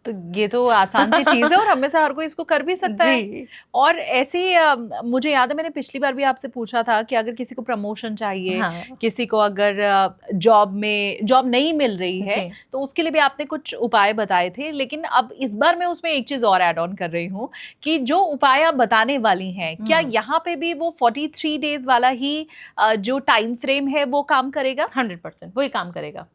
तो ये तो आसान सी चीज है और हमेशा हर कोई इसको कर भी सकता है। और ऐसे ही मुझे याद है मैंने पिछली बार भी आपसे पूछा था कि अगर किसी को प्रमोशन चाहिए, हाँ। किसी को अगर जॉब नहीं मिल रही है, तो उसके लिए भी आपने कुछ उपाय बताए थे। लेकिन अब इस बार मैं उसमें एक चीज और ऐड ऑन कर रही हूँ कि जो उपाय आप बताने वाली हैं, क्या यहाँ पे भी वो 43 डेज वाला ही जो टाइम फ्रेम है वो काम करेगा? 100% वही काम करेगा।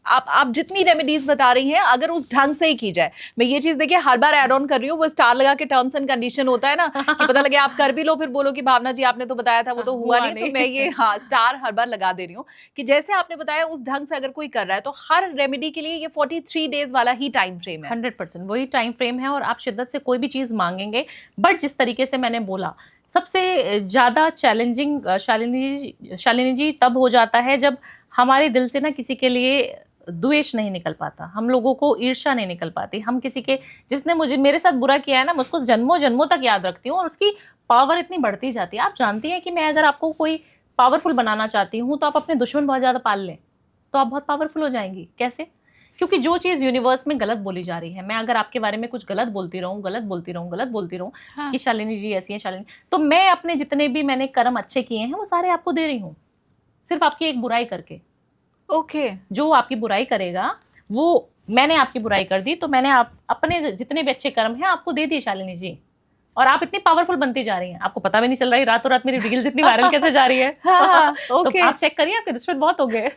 आप जितनी रेमेडीज बता रही हैं अगर उस ढंग से ही की जाए, मैं ये चीज देखिए हर बार ऐड ऑन कर रही हूँ, वो स्टार लगा के टर्म्स एंड कंडीशन होता है ना कि पता लगे आप कर भी लो फिर बोलो कि भावना जी आपने तो बताया था वो तो हुआ नहीं। तो मैं ये स्टार हर बार लगा दे रही हूँ कि जैसे आपने बताया उस ढंग से अगर कोई कर रहा है तो हर रेमेडी के लिए ये 43 डेज वाला ही टाइम फ्रेम है। 100% वही टाइम फ्रेम है और आप शिद्दत से कोई भी चीज मांगेंगे, बट जिस तरीके से मैंने बोला सबसे ज्यादा चैलेंजिंग शालिनी जी तब हो जाता है जब हमारे दिल से ना किसी के लिए द्वेष नहीं निकल पाता, हम लोगों को ईर्ष्या नहीं निकल पाती। हम किसी के, जिसने मुझे मेरे साथ बुरा किया है ना, मैं उसको जन्मों जन्मों तक याद रखती हूँ और उसकी पावर इतनी बढ़ती जाती है। आप जानती हैं कि मैं अगर आपको कोई पावरफुल बनाना चाहती हूँ तो आप अपने दुश्मन बहुत ज्यादा पाल लें तो आप बहुत पावरफुल हो जाएंगी। कैसे? क्योंकि जो चीज यूनिवर्स में गलत बोली जा रही है, मैं अगर आपके बारे में कुछ गलत बोलती रहूं कि शालिनी जी ऐसी है, शालिनी, तो मैं अपने जितने भी मैंने कर्म अच्छे किए हैं वो सारे आपको दे रही हूँ, सिर्फ आपकी एक बुराई करके। ओके। जो आपकी बुराई करेगा वो, मैंने आपकी बुराई कर दी तो मैंने आप अपने जितने भी अच्छे कर्म हैं आपको दे दिए शालिनी जी, और आप इतनी पावरफुल बनती जा रही हैं, आपको पता भी नहीं चल रहा है रातों रात मेरी रील्स इतनी वायरल कैसे जा रही है। तो आप चेक करिए, आपके दुश्मन बहुत हो गए।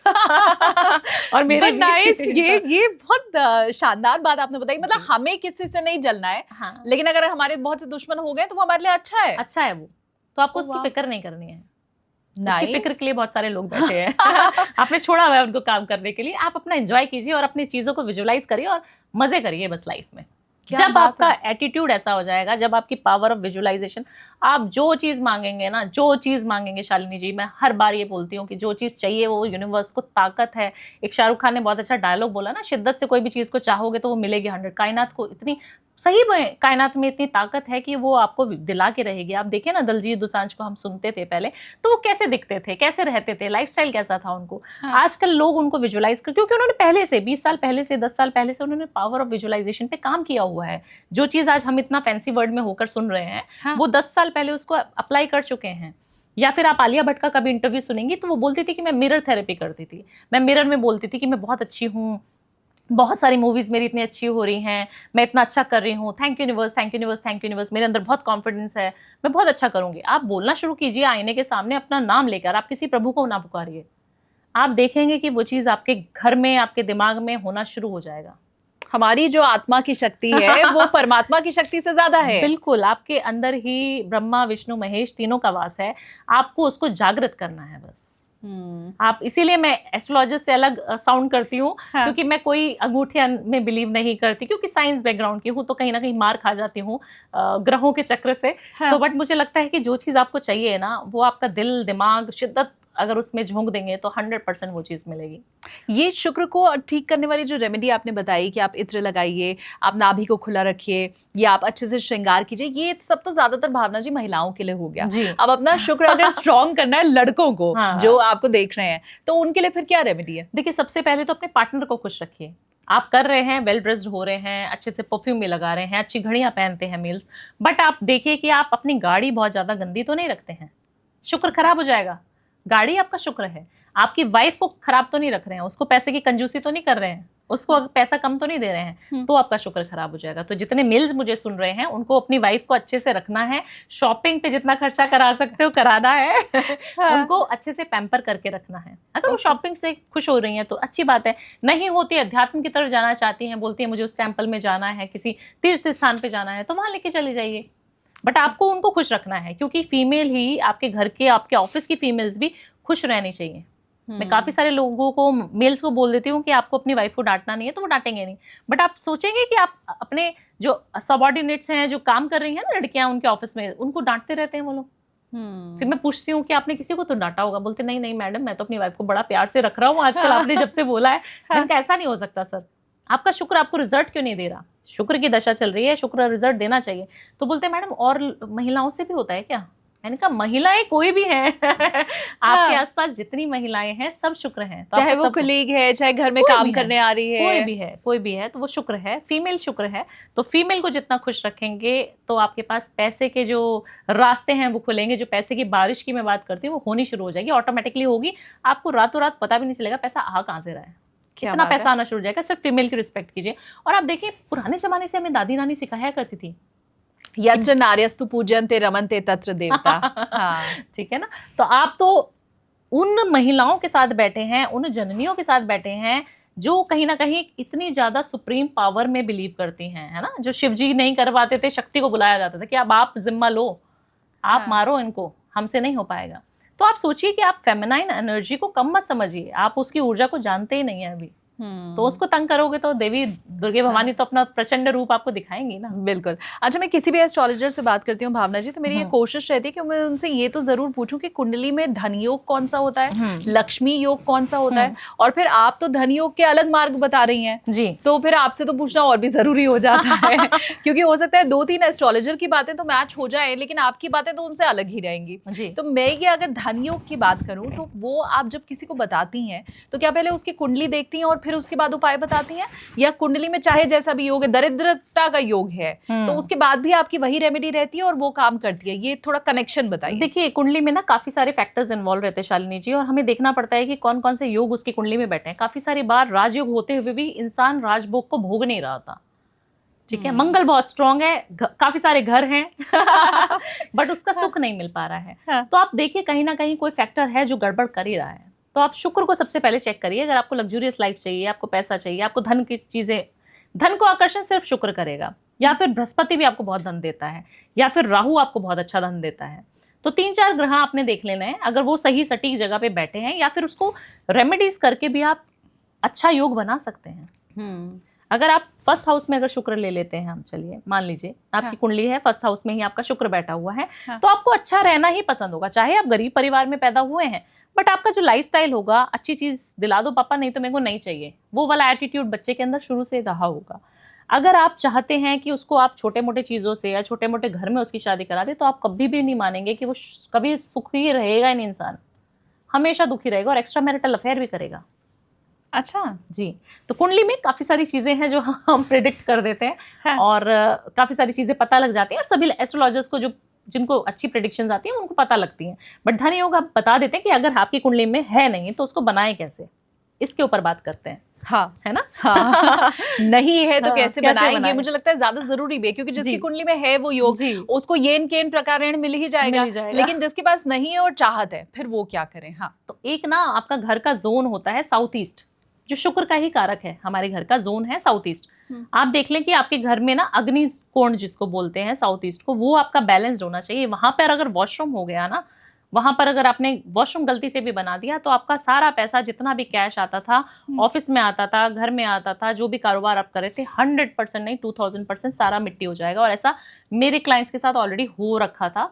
और मेरे नाइस, ये बहुत शानदार बात आपने बताई। मतलब हमें किसी से नहीं जलना है, लेकिन अगर हमारे बहुत से दुश्मन हो गए तो वो हमारे लिए अच्छा है। अच्छा है वो, तो आपको उसकी फिक्र नहीं करनी है। उसकी फिक्र के लिए बहुत सारे लोग बैठे हैं। आपने छोड़ा हुआ है उनको काम करने के लिए। आप अपना एंजॉय कीजिए और अपनी चीजों को विजुअलाइज करिए और मजे करिए बस लाइफ में। जब आपका एटीट्यूड ऐसा हो जाएगा, जब आपकी पावर ऑफ विजुअलाइजेशन, आप जो चीज मांगेंगे ना, जो चीज मांगेंगे शालिनी जी, मैं हर बार ये बोलती हूँ कि जो चीज चाहिए वो यूनिवर्स को ताकत है। एक शाहरुख खान ने बहुत अच्छा डायलॉग बोला ना, शिद्दत से कोई भी चीज को चाहोगे तो वो मिलेगी 100। कायनात को इतनी सही में, कायनात में इतनी ताकत है कि वो आपको दिला के रहेगी। आप देखिए ना, दिलजीत दोसांझ को हम सुनते थे पहले, तो वो कैसे दिखते थे, कैसे रहते थे, लाइफस्टाइल कैसा था उनको। आजकल लोग उनको विजुअलाइज कर, क्योंकि उन्होंने पहले से 20 साल पहले से, 10 साल पहले से उन्होंने पावर ऑफ विजुअलाइजेशन पे काम किया हुआ है। जो चीज आज हम इतना फैंसी वर्ड में होकर सुन रहे हैं, वो 10 साल पहले उसको अप्लाई कर चुके हैं। या फिर आप आलिया भट्ट का कभी इंटरव्यू सुनेंगी तो वो बोलती थी कि मैं मिरर थेरेपी करती थी, मैं मिरर में बोलती थी कि मैं बहुत अच्छी हूँ, बहुत सारी मूवीज मेरी इतनी अच्छी हो रही हैं, मैं इतना अच्छा कर रही हूँ, thank you universe, thank you universe, thank you universe, मेरे अंदर बहुत कॉन्फिडेंस है, मैं बहुत अच्छा करूंगी। आप बोलना शुरू कीजिए आईने के सामने अपना नाम लेकर, आप किसी प्रभु को ना पुकारिए, आप देखेंगे कि वो चीज आपके घर में, आपके दिमाग में होना शुरू हो जाएगा। हमारी जो आत्मा की शक्ति है वो परमात्मा की शक्ति से ज्यादा है। बिल्कुल, आपके अंदर ही ब्रह्मा विष्णु महेश तीनों का वास है, आपको उसको जागृत करना है बस। आप, इसीलिए मैं एस्ट्रोलॉजर से अलग साउंड करती हूँ, क्योंकि मैं कोई अंगूठे में बिलीव नहीं करती, क्योंकि साइंस बैकग्राउंड की हूँ तो कहीं ना कहीं मार खा जाती हूँ ग्रहों के चक्र से। तो बट मुझे लगता है कि जो चीज आपको चाहिए ना, वो आपका दिल दिमाग शिद्दत अगर उसमें झोंक देंगे तो 100% वो चीज मिलेगी। ये शुक्र को ठीक करने वाली जो रेमेडी आपने बताई कि आप इत्र लगाइए, आप नाभि को खुला रखिए, या आप अच्छे से श्रृंगार कीजिए, ये सब तो ज्यादातर भावना जी महिलाओं के लिए हो गया। अब अपना शुक्र अगर स्ट्रॉन्ग करना है लड़कों को, जो आपको देख रहे हैं, तो उनके लिए फिर क्या रेमेडी है? देखिए, सबसे पहले तो अपने पार्टनर को खुश रखिए। आप कर रहे हैं, वेल ड्रेस्ड हो रहे हैं, अच्छे से परफ्यूम भी लगा रहे हैं, अच्छी घड़ियां पहनते हैं मेल्स, बट आप देखिए कि आप अपनी गाड़ी बहुत ज्यादा गंदी तो नहीं रखते हैं, शुक्र खराब हो जाएगा। गाड़ी आपका शुक्र है, आपकी वाइफ को खराब तो नहीं रख रहे हैं, उसको पैसे की कंजूसी तो नहीं कर रहे हैं, उसको पैसा कम तो नहीं दे रहे हैं, तो आपका शुक्र खराब हो जाएगा। तो जितने मेल्स मुझे सुन रहे हैं, उनको अपनी वाइफ को अच्छे से रखना है, शॉपिंग पे जितना खर्चा करा सकते हो कराना है। उनको अच्छे से पैम्पर करके रखना है। अगर वो शॉपिंग से खुश हो रही हैं तो अच्छी बात है, नहीं होती अध्यात्म की तरफ जाना चाहती हैं, बोलती है मुझे उस टेम्पल में जाना है, किसी तीर्थ स्थान पे जाना है, तो वहां लेके चले जाइए। बट आपको उनको खुश रखना है, क्योंकि फीमेल ही, आपके घर के, आपके ऑफिस की फीमेल्स भी खुश रहनी चाहिए। मैं काफी सारे लोगों को, मेल्स को बोल देती हूँ कि आपको अपनी वाइफ को डांटना नहीं है, तो वो डांटेंगे नहीं, बट आप सोचेंगे कि आप अपने जो सबऑर्डिनेट्स हैं, जो काम कर रही हैं ना लड़कियां उनके ऑफिस में, उनको डांटते रहते हैं वो लोग। फिर मैं पूछती हूँ कि आपने किसी को तो डांटा होगा, बोलते नहीं नहीं मैडम, मैं तो अपनी वाइफ को बड़ा प्यार से रख रहा हूँ आजकल, आपने जब से बोला है। मैंने ऐसा नहीं हो सकता सर, आपका शुक्र आपको रिजल्ट क्यों नहीं दे रहा? शुक्र की दशा चल रही है, शुक्र रिजल्ट देना चाहिए। तो बोलते हैं मैडम और महिलाओं से भी होता है क्या? मैंने कहा महिलाएं कोई भी है आपके आसपास जितनी महिलाएं हैं सब शुक्र हैं, तो चाहे वो कलीग है, चाहे घर में काम करने आ रही है, कोई भी है तो वो शुक्र है, फीमेल शुक्र है। तो फीमेल को जितना खुश रखेंगे तो आपके पास पैसे के जो रास्ते हैं वो खुलेंगे, जो पैसे की बारिश की मैं बात करती हूँ वो होनी शुरू हो जाएगी, ऑटोमेटिकली होगी। आपको रातों रात पता भी नहीं चलेगा पैसा आ कहाँ से रहा है, कितना पैसा आना शुरू हो जाएगा। सिर्फ फीमेल की रिस्पेक्ट कीजिए। और आप देखिए पुराने जमाने से हमें दादी नानी सिखाया करती थी, यत्र नार्यस्तु पूज्यन्ते रमन्ते तत्र देवता। हाँ ठीक है ना। तो आप तो उन महिलाओं के साथ बैठे हैं, उन जननियों के साथ बैठे हैं जो कहीं ना कहीं इतनी ज्यादा सुप्रीम पावर में बिलीव करती हैं, है ना। जो शिवजी नहीं करवाते थे, शक्ति को बुलाया जाता था कि अब आप जिम्मा लो, आप मारो इनको, हमसे नहीं हो पाएगा। तो आप सोचिए कि आप फेमिनाइन एनर्जी को कम मत समझिए, आप उसकी ऊर्जा को जानते ही नहीं है अभी। तो उसको तंग करोगे तो देवी दुर्गे भवानी तो अपना प्रचंड रूप आपको दिखाएंगी ना। बिल्कुल। अच्छा, मैं किसी भी एस्ट्रोलॉजर से बात करती हूँ भावना जी, तो मेरी ये कोशिश रहती है कि मैं उनसे ये तो जरूर पूछूं कि कुंडली में धन योग कौन सा होता है, लक्ष्मी योग कौन सा होता है, और फिर आप तो धन योग के अलग मार्ग बता रही हैं जी, तो फिर आपसे तो पूछना और भी जरूरी हो जाता है क्योंकि हो सकता है 2-3 एस्ट्रोलॉजर की बातें तो मैच हो जाए, लेकिन आपकी बातें तो उनसे अलग ही रहेंगी जी। तो मैं ये अगर धन योग की बात करूं तो वो आप जब किसी को बताती हैं तो क्या पहले उसकी कुंडली देखती हैं और फिर उसके बाद उपाय बताती हैं, या कुंडली में चाहे जैसा भी योग है, दरिद्रता का योग है तो उसके बाद भी आपकी वही रेमेडी रहती है और वो काम करती है? ये थोड़ा कनेक्शन बताइए। देखिए कुंडली में ना काफी सारे फैक्टर्स इन्वॉल्व रहते हैं शालिनी जी, और हमें देखना पड़ता है कि कौन कौन से योग उसकी कुंडली में बैठे हैं। काफी सारी बार राजयोग होते हुए भी इंसान राजभोग को भोग नहीं रहा था, ठीक है। मंगल बहुत स्ट्रांग है, काफी सारे घर हैं बट उसका सुख नहीं मिल पा रहा है। तो आप देखिए कहीं ना कहीं कोई फैक्टर है जो गड़बड़ कर ही रहा है। तो आप शुक्र को सबसे पहले चेक करिए। अगर आपको लग्जूरियस लाइफ चाहिए, आपको पैसा चाहिए, आपको धन की चीजें, धन को आकर्षण सिर्फ शुक्र करेगा, या फिर बृहस्पति भी आपको बहुत धन देता है, या फिर राहु आपको बहुत अच्छा धन देता है। तो 3-4 ग्रह आपने देख लेना है, अगर वो सही सटीक जगह पे बैठे हैं, या फिर उसको रेमेडीज करके भी आप अच्छा योग बना सकते हैं। अगर आप फर्स्ट हाउस में अगर शुक्र ले लेते हैं, हम चलिए मान लीजिए आपकी कुंडली है, फर्स्ट हाउस में ही आपका शुक्र बैठा हुआ है, तो आपको अच्छा रहना ही पसंद होगा, चाहे आप गरीब परिवार में पैदा हुए हैं, बट आपका जो लाइफस्टाइल होगा, अच्छी चीज दिला दो पापा, नहीं तो मेरे को नहीं चाहिए, वो वाला एटीट्यूड बच्चे के अंदर शुरू से रहा होगा। अगर आप चाहते हैं कि उसको आप छोटे मोटे चीजों से या छोटे मोटे घर में उसकी शादी करा दे, तो आप कभी भी नहीं मानेंगे कि वो कभी सुखी रहेगा ही नहीं, इंसान हमेशा दुखी रहेगा और एक्स्ट्रा मैरिटल अफेयर भी करेगा। अच्छा जी। तो कुंडली में काफी सारी चीजें हैं जो हम प्रिडिक्ट कर देते हैं, और काफी सारी चीजें पता लग जाती हैं, और सभी एस्ट्रोलॉजर्स को जिनको अच्छी प्रेडिक्शंस आती हैं उनको पता लगती हैं। बट धन योग आप बता देते हैं कि अगर आपकी कुंडली में है नहीं तो उसको बनाएं कैसे, इसके ऊपर बात करते हैं। हाँ है ना। हाँ नहीं है तो कैसे बनाएंगे, मुझे लगता है ज्यादा जरूरी भी है, क्योंकि जिसकी कुंडली में है वो योग उसको येन केन प्रकारेण मिल ही जाएगा, लेकिन जिसके पास नहीं है और चाहत है फिर वो क्या करें। हाँ, तो एक ना आपका घर का जोन होता है साउथ ईस्ट, जो शुक्र का ही कारक है। हमारे घर का जोन है साउथ ईस्ट। आप देख लें कि आपके घर में ना अग्नि कोण जिसको बोलते हैं साउथ ईस्ट को, वो आपका बैलेंस्ड होना चाहिए। वहां पर अगर वॉशरूम हो गया ना, वहां पर अगर आपने वॉशरूम गलती से भी बना दिया, तो आपका सारा पैसा, जितना भी कैश आता था, ऑफिस में आता था, घर में आता था, जो भी कारोबार आप कर रहे थे, 100% नहीं 2000% सारा मिट्टी हो जाएगा। और ऐसा मेरे क्लाइंट्स के साथ ऑलरेडी हो रखा था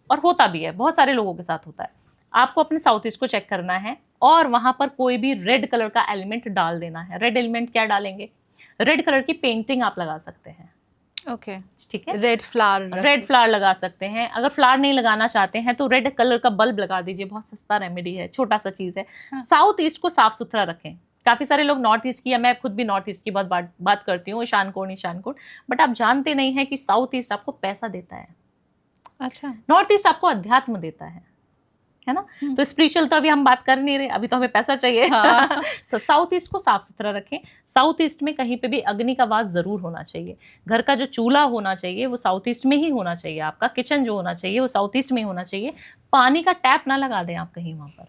और होता भी है, बहुत सारे लोगों के साथ होता है। आपको अपने साउथ ईस्ट को चेक करना है और वहां पर कोई भी रेड कलर का एलिमेंट डाल देना है। रेड एलिमेंट क्या डालेंगे? रेड कलर की पेंटिंग आप लगा सकते हैं। ओके ठीक है। रेड फ्लावर लगा सकते हैं। अगर फ्लावर नहीं लगाना चाहते हैं तो रेड कलर का बल्ब लगा दीजिए, बहुत सस्ता रेमेडी है, छोटा सा चीज है। साउथ ईस्ट को साफ सुथरा रखें। काफी सारे लोग नॉर्थ ईस्ट की, या मैं खुद भी नॉर्थ ईस्ट की बहुत बात करती हूँ, ईशान कोण, बट आप जानते नहीं है कि साउथ ईस्ट आपको पैसा देता है। अच्छा। नॉर्थ ईस्ट आपको अध्यात्म देता है ना। तो स्पिरिचुअल तो अभी हम बात कर नहीं रहे, अभी तो हमें पैसा चाहिए। हाँ। तो साउथ ईस्ट को साफ सुथरा रखें। साउथ ईस्ट में कहीं पे भी अग्नि का वास जरूर होना चाहिए। घर का जो चूल्हा होना चाहिए वो साउथ ईस्ट में ही होना चाहिए। आपका किचन जो होना चाहिए वो साउथ ईस्ट में ही होना चाहिए। पानी का टैप ना लगा दें आप कहीं वहां पर।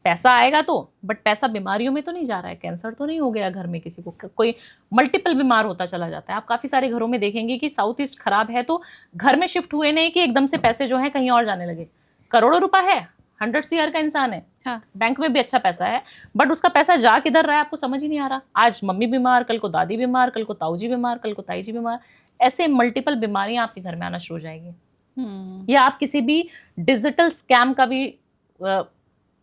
पैसा आएगा तो, बट पैसा बीमारियों में तो नहीं जा रहा है। कैंसर तो नहीं हो गया घर में किसी को, कोई मल्टीपल बीमार होता चला जाता है। आप काफी सारे घरों में देखेंगे कि साउथ ईस्ट खराब है तो घर में शिफ्ट हुए नहीं कि एकदम से पैसे जो है कहीं और जाने लगे। करोड़ों रुपए है, 100 CR का इंसान है, हाँ। बैंक में भी अच्छा पैसा है, बट उसका पैसा जा किधर रहा है आपको समझ ही नहीं आ रहा। आज मम्मी बीमार, कल को दादी बीमार, कल को ताऊ जी बीमार, कल को ताई जी बीमार। ऐसे मल्टीपल बीमारियां आपके घर में आना शुरू हो जाएगी। या आप किसी भी डिजिटल स्कैम का भी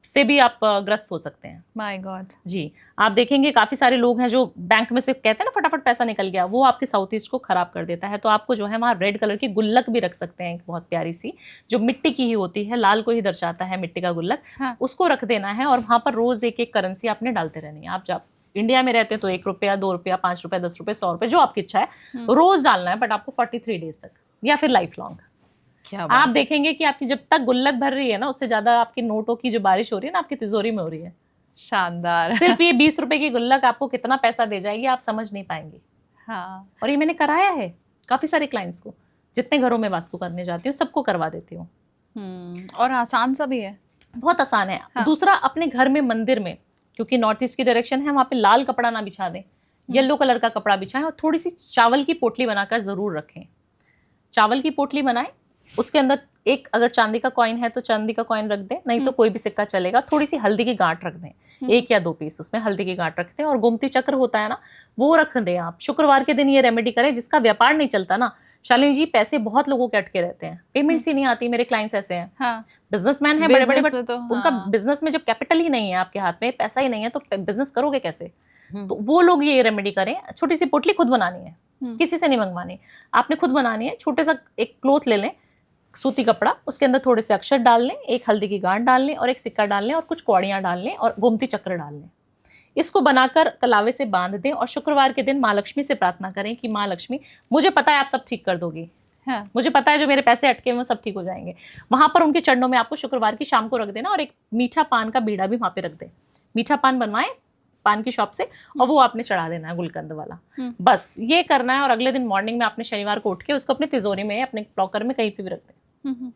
से भी आप ग्रस्त हो सकते हैं। My God. जी, आप देखेंगे काफी सारे लोग हैं जो बैंक में से कहते हैं ना फटाफट पैसा निकल गया, वो आपके साउथ ईस्ट को खराब कर देता है। तो आपको जो है वहाँ रेड कलर की गुल्लक भी रख सकते हैं, एक बहुत प्यारी सी, जो मिट्टी की ही होती है, लाल को ही दर्शाता है मिट्टी का गुल्लक। हाँ। उसको रख देना है और वहाँ पर रोज एक एक करेंसी आपने डालते रहनी है। आप जब इंडिया में रहते हैं तो 1 रुपया, 2 रुपया, 5 रुपया, 10 रुपये, 100 रुपये, जो आपकी इच्छा है रोज डालना है, बट आपको 43 डेज तक या फिर लाइफ लॉन्ग। क्या आप देखेंगे कि आपकी जब तक गुल्लक भर रही है ना, उससे ज्यादा आपकी नोटों की जो बारिश हो रही है ना आपकी तिजोरी में हो रही है। शानदार। सिर्फ ये 20 रुपए की गुल्लक आपको कितना पैसा दे जाएगी आप समझ नहीं पाएंगे। हाँ। और ये मैंने कराया है काफी सारे क्लाइंट्स को, जितने घरों में वास्तु करने जाती हूँ सबको करवा देती हूँ। और आसान सा भी है, बहुत आसान है। हाँ। दूसरा, अपने घर में मंदिर में, क्योंकि नॉर्थ ईस्ट की डायरेक्शन है, वहां पे लाल कपड़ा ना बिछा दें, येलो कलर का कपड़ा बिछाएं और थोड़ी सी चावल की पोटली बनाकर जरूर रखें। चावल की पोटली बनाएं, उसके अंदर एक अगर चांदी का कॉइन है तो चांदी का कॉइन रख दें, नहीं तो कोई भी सिक्का चलेगा। थोड़ी सी हल्दी की गांठ रख दें, 1 या 2 पीस उसमें हल्दी की गांठ रखते हैं, और गोमती चक्र होता है ना वो रख दें। आप शुक्रवार के दिन ये रेमेडी करें। जिसका व्यापार नहीं चलता ना शालिनी जी, पैसे बहुत लोगों के अटके रहते हैं, पेमेंट्स ही नहीं आती। मेरे क्लाइंट्स ऐसे हैं, हाँ। बिजनेसमैन है बड़े बड़े, बट तो, उनका बिजनेस में जब कैपिटल ही नहीं है, आपके हाथ में पैसा ही नहीं है, तो बिजनेस करोगे कैसे? तो वो लोग ये रेमेडी करें। छोटी सी पोटली खुद बनानी है, किसी से नहीं मंगवानी, आपने खुद बनानी है। छोटे सा एक क्लोथ ले लें, सूती कपड़ा, उसके अंदर थोड़े से अक्षर डाल लें, एक हल्दी की गांठ डाल लें और एक सिक्का डाल लें और कुछ कौड़ियां डाल लें और गोमती चक्र डाल लें। इसको बनाकर कलावे से बांध दें और शुक्रवार के दिन माँ लक्ष्मी से प्रार्थना करें कि माँ लक्ष्मी, मुझे पता है आप सब ठीक कर दोगी, हाँ। मुझे पता है जो मेरे पैसे अटके हुए सब ठीक हो जाएंगे। वहां पर उनके चरणों में आपको शुक्रवार की शाम को रख देना और एक मीठा पान का बीड़ा भी वहां पे रख दें। मीठा पान बनवाएं पान की शॉप से और वो आपने चढ़ा देना है, गुलकंद वाला। बस ये करना है और अगले दिन मॉर्निंग में आपने शनिवार को उठ के उसको अपनी तिजोरी में, अपने लॉकर में कहीं पे भी रख दें।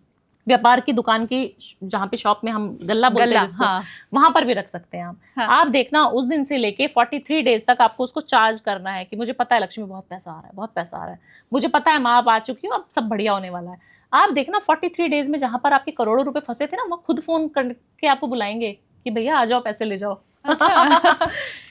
व्यापार की दुकान की जहाँ पे शॉप में हम गल्ला बोलते हैं जिसको, हाँ। वहां पर भी रख सकते हैं आप। हाँ। आप देखना उस दिन से लेके 43 डेज तक आपको उसको चार्ज करना है कि मुझे पता है लक्ष्मी बहुत पैसा आ रहा है, बहुत पैसा आ रहा है, मुझे पता है माँ आप आ चुकी हो, अब सब बढ़िया होने वाला है। आप देखना 43 डेज में जहां पर आपके करोड़ों रुपए फंसे थे ना, वो खुद फोन करके आपको बुलाएंगे कि भैया आ जाओ पैसे ले जाओ। अच्छा।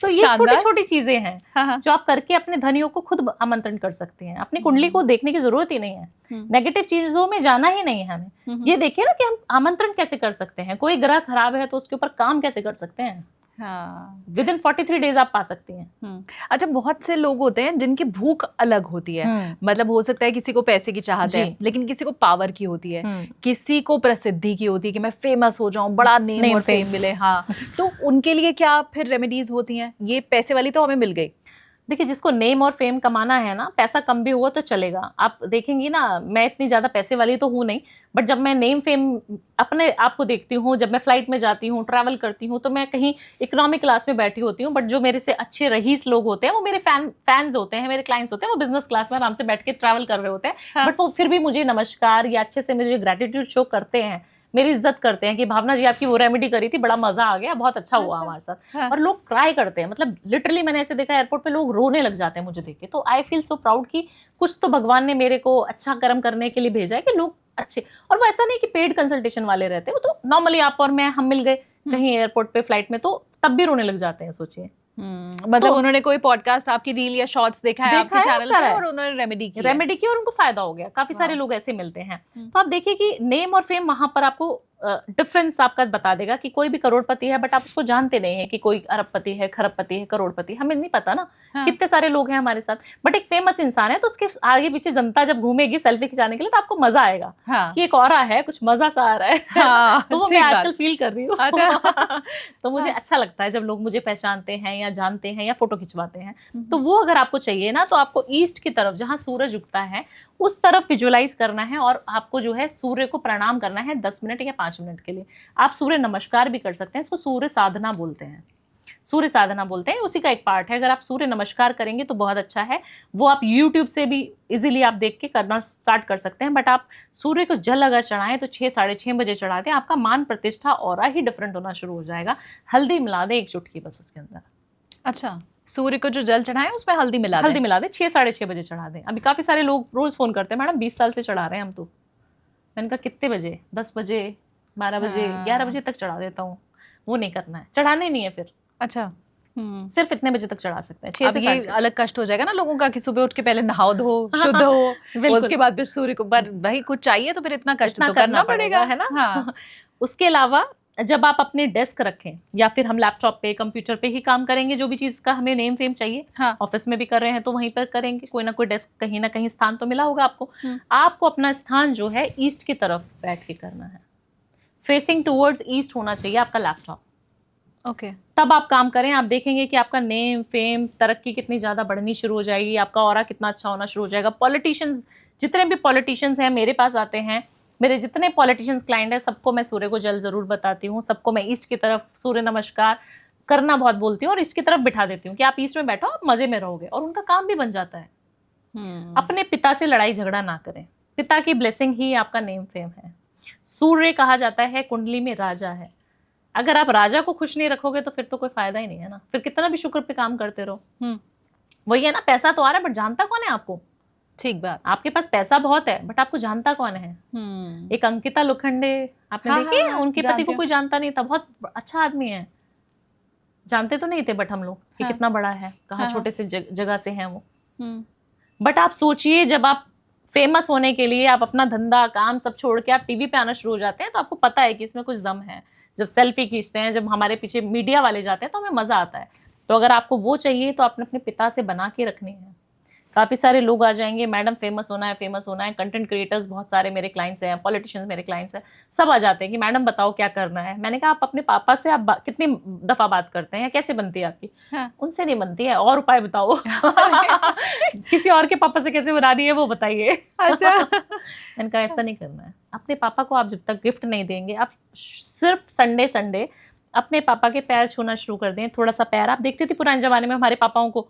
तो ये छोटी छोटी चीजें हैं हाँ। जो आप करके अपने धनियों को खुद आमंत्रण कर सकते हैं। अपनी कुंडली को देखने की जरूरत ही नहीं है, नेगेटिव चीजों में जाना ही नहीं है हमें। ये देखिए ना कि हम आमंत्रण कैसे कर सकते हैं, कोई ग्रह खराब है तो उसके ऊपर काम कैसे कर सकते हैं। हाँ। विद इन 43 डेज आप पा सकती हैं। अच्छा, बहुत से लोग होते हैं जिनकी भूख अलग होती है, मतलब हो सकता है किसी को पैसे की चाहत है, लेकिन किसी को पावर की होती है, किसी को प्रसिद्धि की होती है कि मैं फेमस हो जाऊं, बड़ा नेम और फेम मिले। हाँ, तो उनके लिए क्या फिर रेमेडीज होती हैं? ये पैसे वाली तो हमें मिल गई। देखिए, जिसको नेम और फेम कमाना है ना, पैसा कम भी हुआ तो चलेगा। आप देखेंगी ना, मैं इतनी ज्यादा पैसे वाली तो हूँ नहीं, बट जब मैं नेम फेम अपने आप को देखती हूँ, जब मैं फ्लाइट में जाती हूँ, ट्रैवल करती हूँ, तो मैं कहीं इकोनॉमिक क्लास में बैठी होती हूँ, बट जो मेरे से अच्छे रईस लोग होते हैं वो मेरे फैंस होते हैं, मेरे क्लाइंट्स होते हैं, वो बिजनेस क्लास में आराम से बैठ के ट्रैवल कर रहे होते हैं। हाँ। बट वो फिर भी मुझे नमस्कार या अच्छे से मुझे ग्रेटिट्यूड शो करते हैं, मेरी इज्जत करते हैं कि भावना जी आपकी वो रेमेडी करी थी, बड़ा मजा आ गया, बहुत अच्छा हुआ हमारे साथ। हाँ। और लोग ट्राई करते हैं, मतलब लिटरली मैंने ऐसे देखा एयरपोर्ट पे लोग रोने लग जाते हैं मुझे देख के। तो आई फील सो प्राउड कि कुछ तो भगवान ने मेरे को अच्छा कर्म करने के लिए भेजा है कि लोग अच्छे। और वो ऐसा नहीं कि पेड कंसल्टेशन वाले रहते हैं, वो तो नॉर्मली आप और मैं हम मिल गए कहीं एयरपोर्ट पे फ्लाइट में तो तब भी रोने लग जाते हैं। सोचिए, मतलब तो, उन्होंने कोई पॉडकास्ट आपकी रील या शॉर्ट्स देखा है आपके चैनल पे और उन्होंने रेमेडी की और उनको फायदा हो गया। काफी सारे लोग ऐसे मिलते हैं। तो आप देखिए कि नेम और फेम वहां पर आपको डिफरेंस आपका बता देगा कि कोई भी करोड़पति है, बट आप उसको जानते नहीं है कि कोई अरबपति है, खरबपति है, करोड़पति, हमें नहीं पता ना। हाँ। कितने सारे लोग हैं हमारे साथ, बट एक फेमस इंसान है तो उसके आगे पीछे जनता जब घूमेगी सेल्फी खिंचाने के लिए तो आपको मजा आएगा। हाँ। कि एक ऑरा है, कुछ मजा सा आ रहा है। हाँ। तो वो मैं आजकल फील कर रही हूँ। अच्छा। तो मुझे अच्छा लगता है जब लोग मुझे पहचानते हैं या जानते हैं या फोटो खिंचवाते हैं। तो वो अगर आपको चाहिए ना, तो आपको ईस्ट की तरफ जहाँ सूरज उगता है उस तरफ विजुअलाइज करना है और आपको जो है सूर्य को प्रणाम करना है 10 मिनट या 5 मिनट के लिए। आप सूर्य नमस्कार भी कर सकते हैं, इसको सूर्य साधना बोलते हैं। सूर्य साधना बोलते हैं, उसी का एक पार्ट है। अगर आप सूर्य नमस्कार करेंगे तो बहुत अच्छा है। वो आप YouTube से भी इजीली आप देख के करना स्टार्ट कर सकते हैं। बट आप सूर्य को जल अगर चढ़ाएं तो 6 साढ़े 6 बजे चढ़ा दें, आपका मान प्रतिष्ठा ऑरा ही डिफरेंट होना शुरू हो जाएगा। हल्दी मिला दें 1 चुटकी बस उसके अंदर। अच्छा, सूर्य को जो जल चढ़ाए उसमें हल्दी मिला दें 6 साढ़े 6 बजे चढ़ा दें। अभी काफी सारे लोग रोज फोन करते हैं, मैडम 20 साल से चढ़ा रहे हैं हम तो। मैंने कहा कितने बजे? 10 बजे, 12 बजे, 11 बजे तक चढ़ा देता हूँ। वो नहीं करना है, चढ़ाने नहीं है फिर। अच्छा, सिर्फ इतने बजे तक चढ़ा सकते हैं। 6 से 7 अलग कष्ट हो जाएगा ना लोगों का कि सुबह उठ के पहले नहाओ धो, शुद्ध हो, उसके बाद फिर सूर्य को भाई कुछ चाहिए तो फिर इतना कष्ट तो करना पड़ेगा, है ना। हाँ। उसके अलावा जब आप अपने डेस्क रखें या फिर हम लैपटॉप पे कंप्यूटर पे ही काम करेंगे, जो भी चीज का हमें नेम फेम चाहिए, हाँ। ऑफिस में भी कर रहे हैं तो वहीं पर करेंगे, कोई ना कोई डेस्क कहीं ना कहीं स्थान तो मिला होगा आपको। आपको अपना स्थान जो है ईस्ट की तरफ बैठ के करना है, फेसिंग टूवर्ड्स ईस्ट होना चाहिए आपका लैपटॉप। ओके। तब आप काम करें, आप देखेंगे कि आपका नेम फेम तरक्की कितनी ज़्यादा बढ़नी शुरू हो जाएगी, आपका ऑरा कितना अच्छा होना शुरू हो जाएगा। पॉलिटिशियंस, जितने भी पॉलिटिशियंस हैं मेरे पास आते हैं, मेरे जितने पॉलिटिशियंस क्लाइंट हैं, सबको मैं सूर्य को जल जरूर बताती हूँ, सबको मैं ईस्ट की तरफ सूर्य नमस्कार करना बहुत बोलती हूँ और ईस्ट की तरफ बिठा देती हूँ कि आप ईस्ट में बैठो, आप मजे में रहोगे, और उनका काम भी बन जाता है। अपने पिता से लड़ाई झगड़ा ना करें, पिता की ब्लेसिंग ही आपका नेम फेम है। सूर्य कहा जाता है कुंडली में राजा है, अगर आप राजा को खुश नहीं रखोगे तो फिर तो कोई फायदा ही नहीं है ना, फिर कितना भी शुक्र पे काम करते रहो। वही है ना, पैसा तो आ रहा है बट जानता कौन है आपको। ठीक बात, आपके पास पैसा बहुत है बट आपको जानता कौन है। एक अंकिता लोखंडे आपने देखी है, उनके पति को कोई जानता नहीं था, बहुत अच्छा आदमी है, जानते तो नहीं थे बट हम लोग कि कितना बड़ा है, कहाँ छोटे से जगह से हैं वो। बट आप सोचिए, जब आप फेमस होने के लिए आप अपना धंधा काम सब छोड़ के आप टीवी पे आना शुरू हो जाते हैं तो आपको पता है कि इसमें कुछ दम है। जब सेल्फी खींचते हैं, जब हमारे पीछे मीडिया वाले जाते हैं तो हमें मजा आता है। तो अगर आपको वो चाहिए तो आपने अपने पिता से बना के रखनी है। काफी सारे लोग आ जाएंगे, मैडम फेमस होना है, फेमस होना है। कंटेंट क्रिएटर्स बहुत सारे मेरे क्लाइंट्स हैं, पॉलिटिशियंस मेरे क्लाइंट्स हैं, सब आ जाते हैं कि मैडम बताओ क्या करना है। मैंने कहा आप अपने पापा से आप कितनी दफा बात करते हैं या कैसे बनती है आपकी? हाँ। उनसे नहीं बनती है, और उपाय बताओ। किसी और के पापा से कैसे बनानी है वो बताइए। अच्छा। मैंने कहा ऐसा नहीं करना है, अपने पापा को आप जब तक गिफ्ट नहीं देंगे, आप सिर्फ संडे संडे अपने पापा के पैर छूना शुरू कर दें। थोड़ा सा पैर, आप देखते थे पुराने जमाने में हमारे पापाओं को,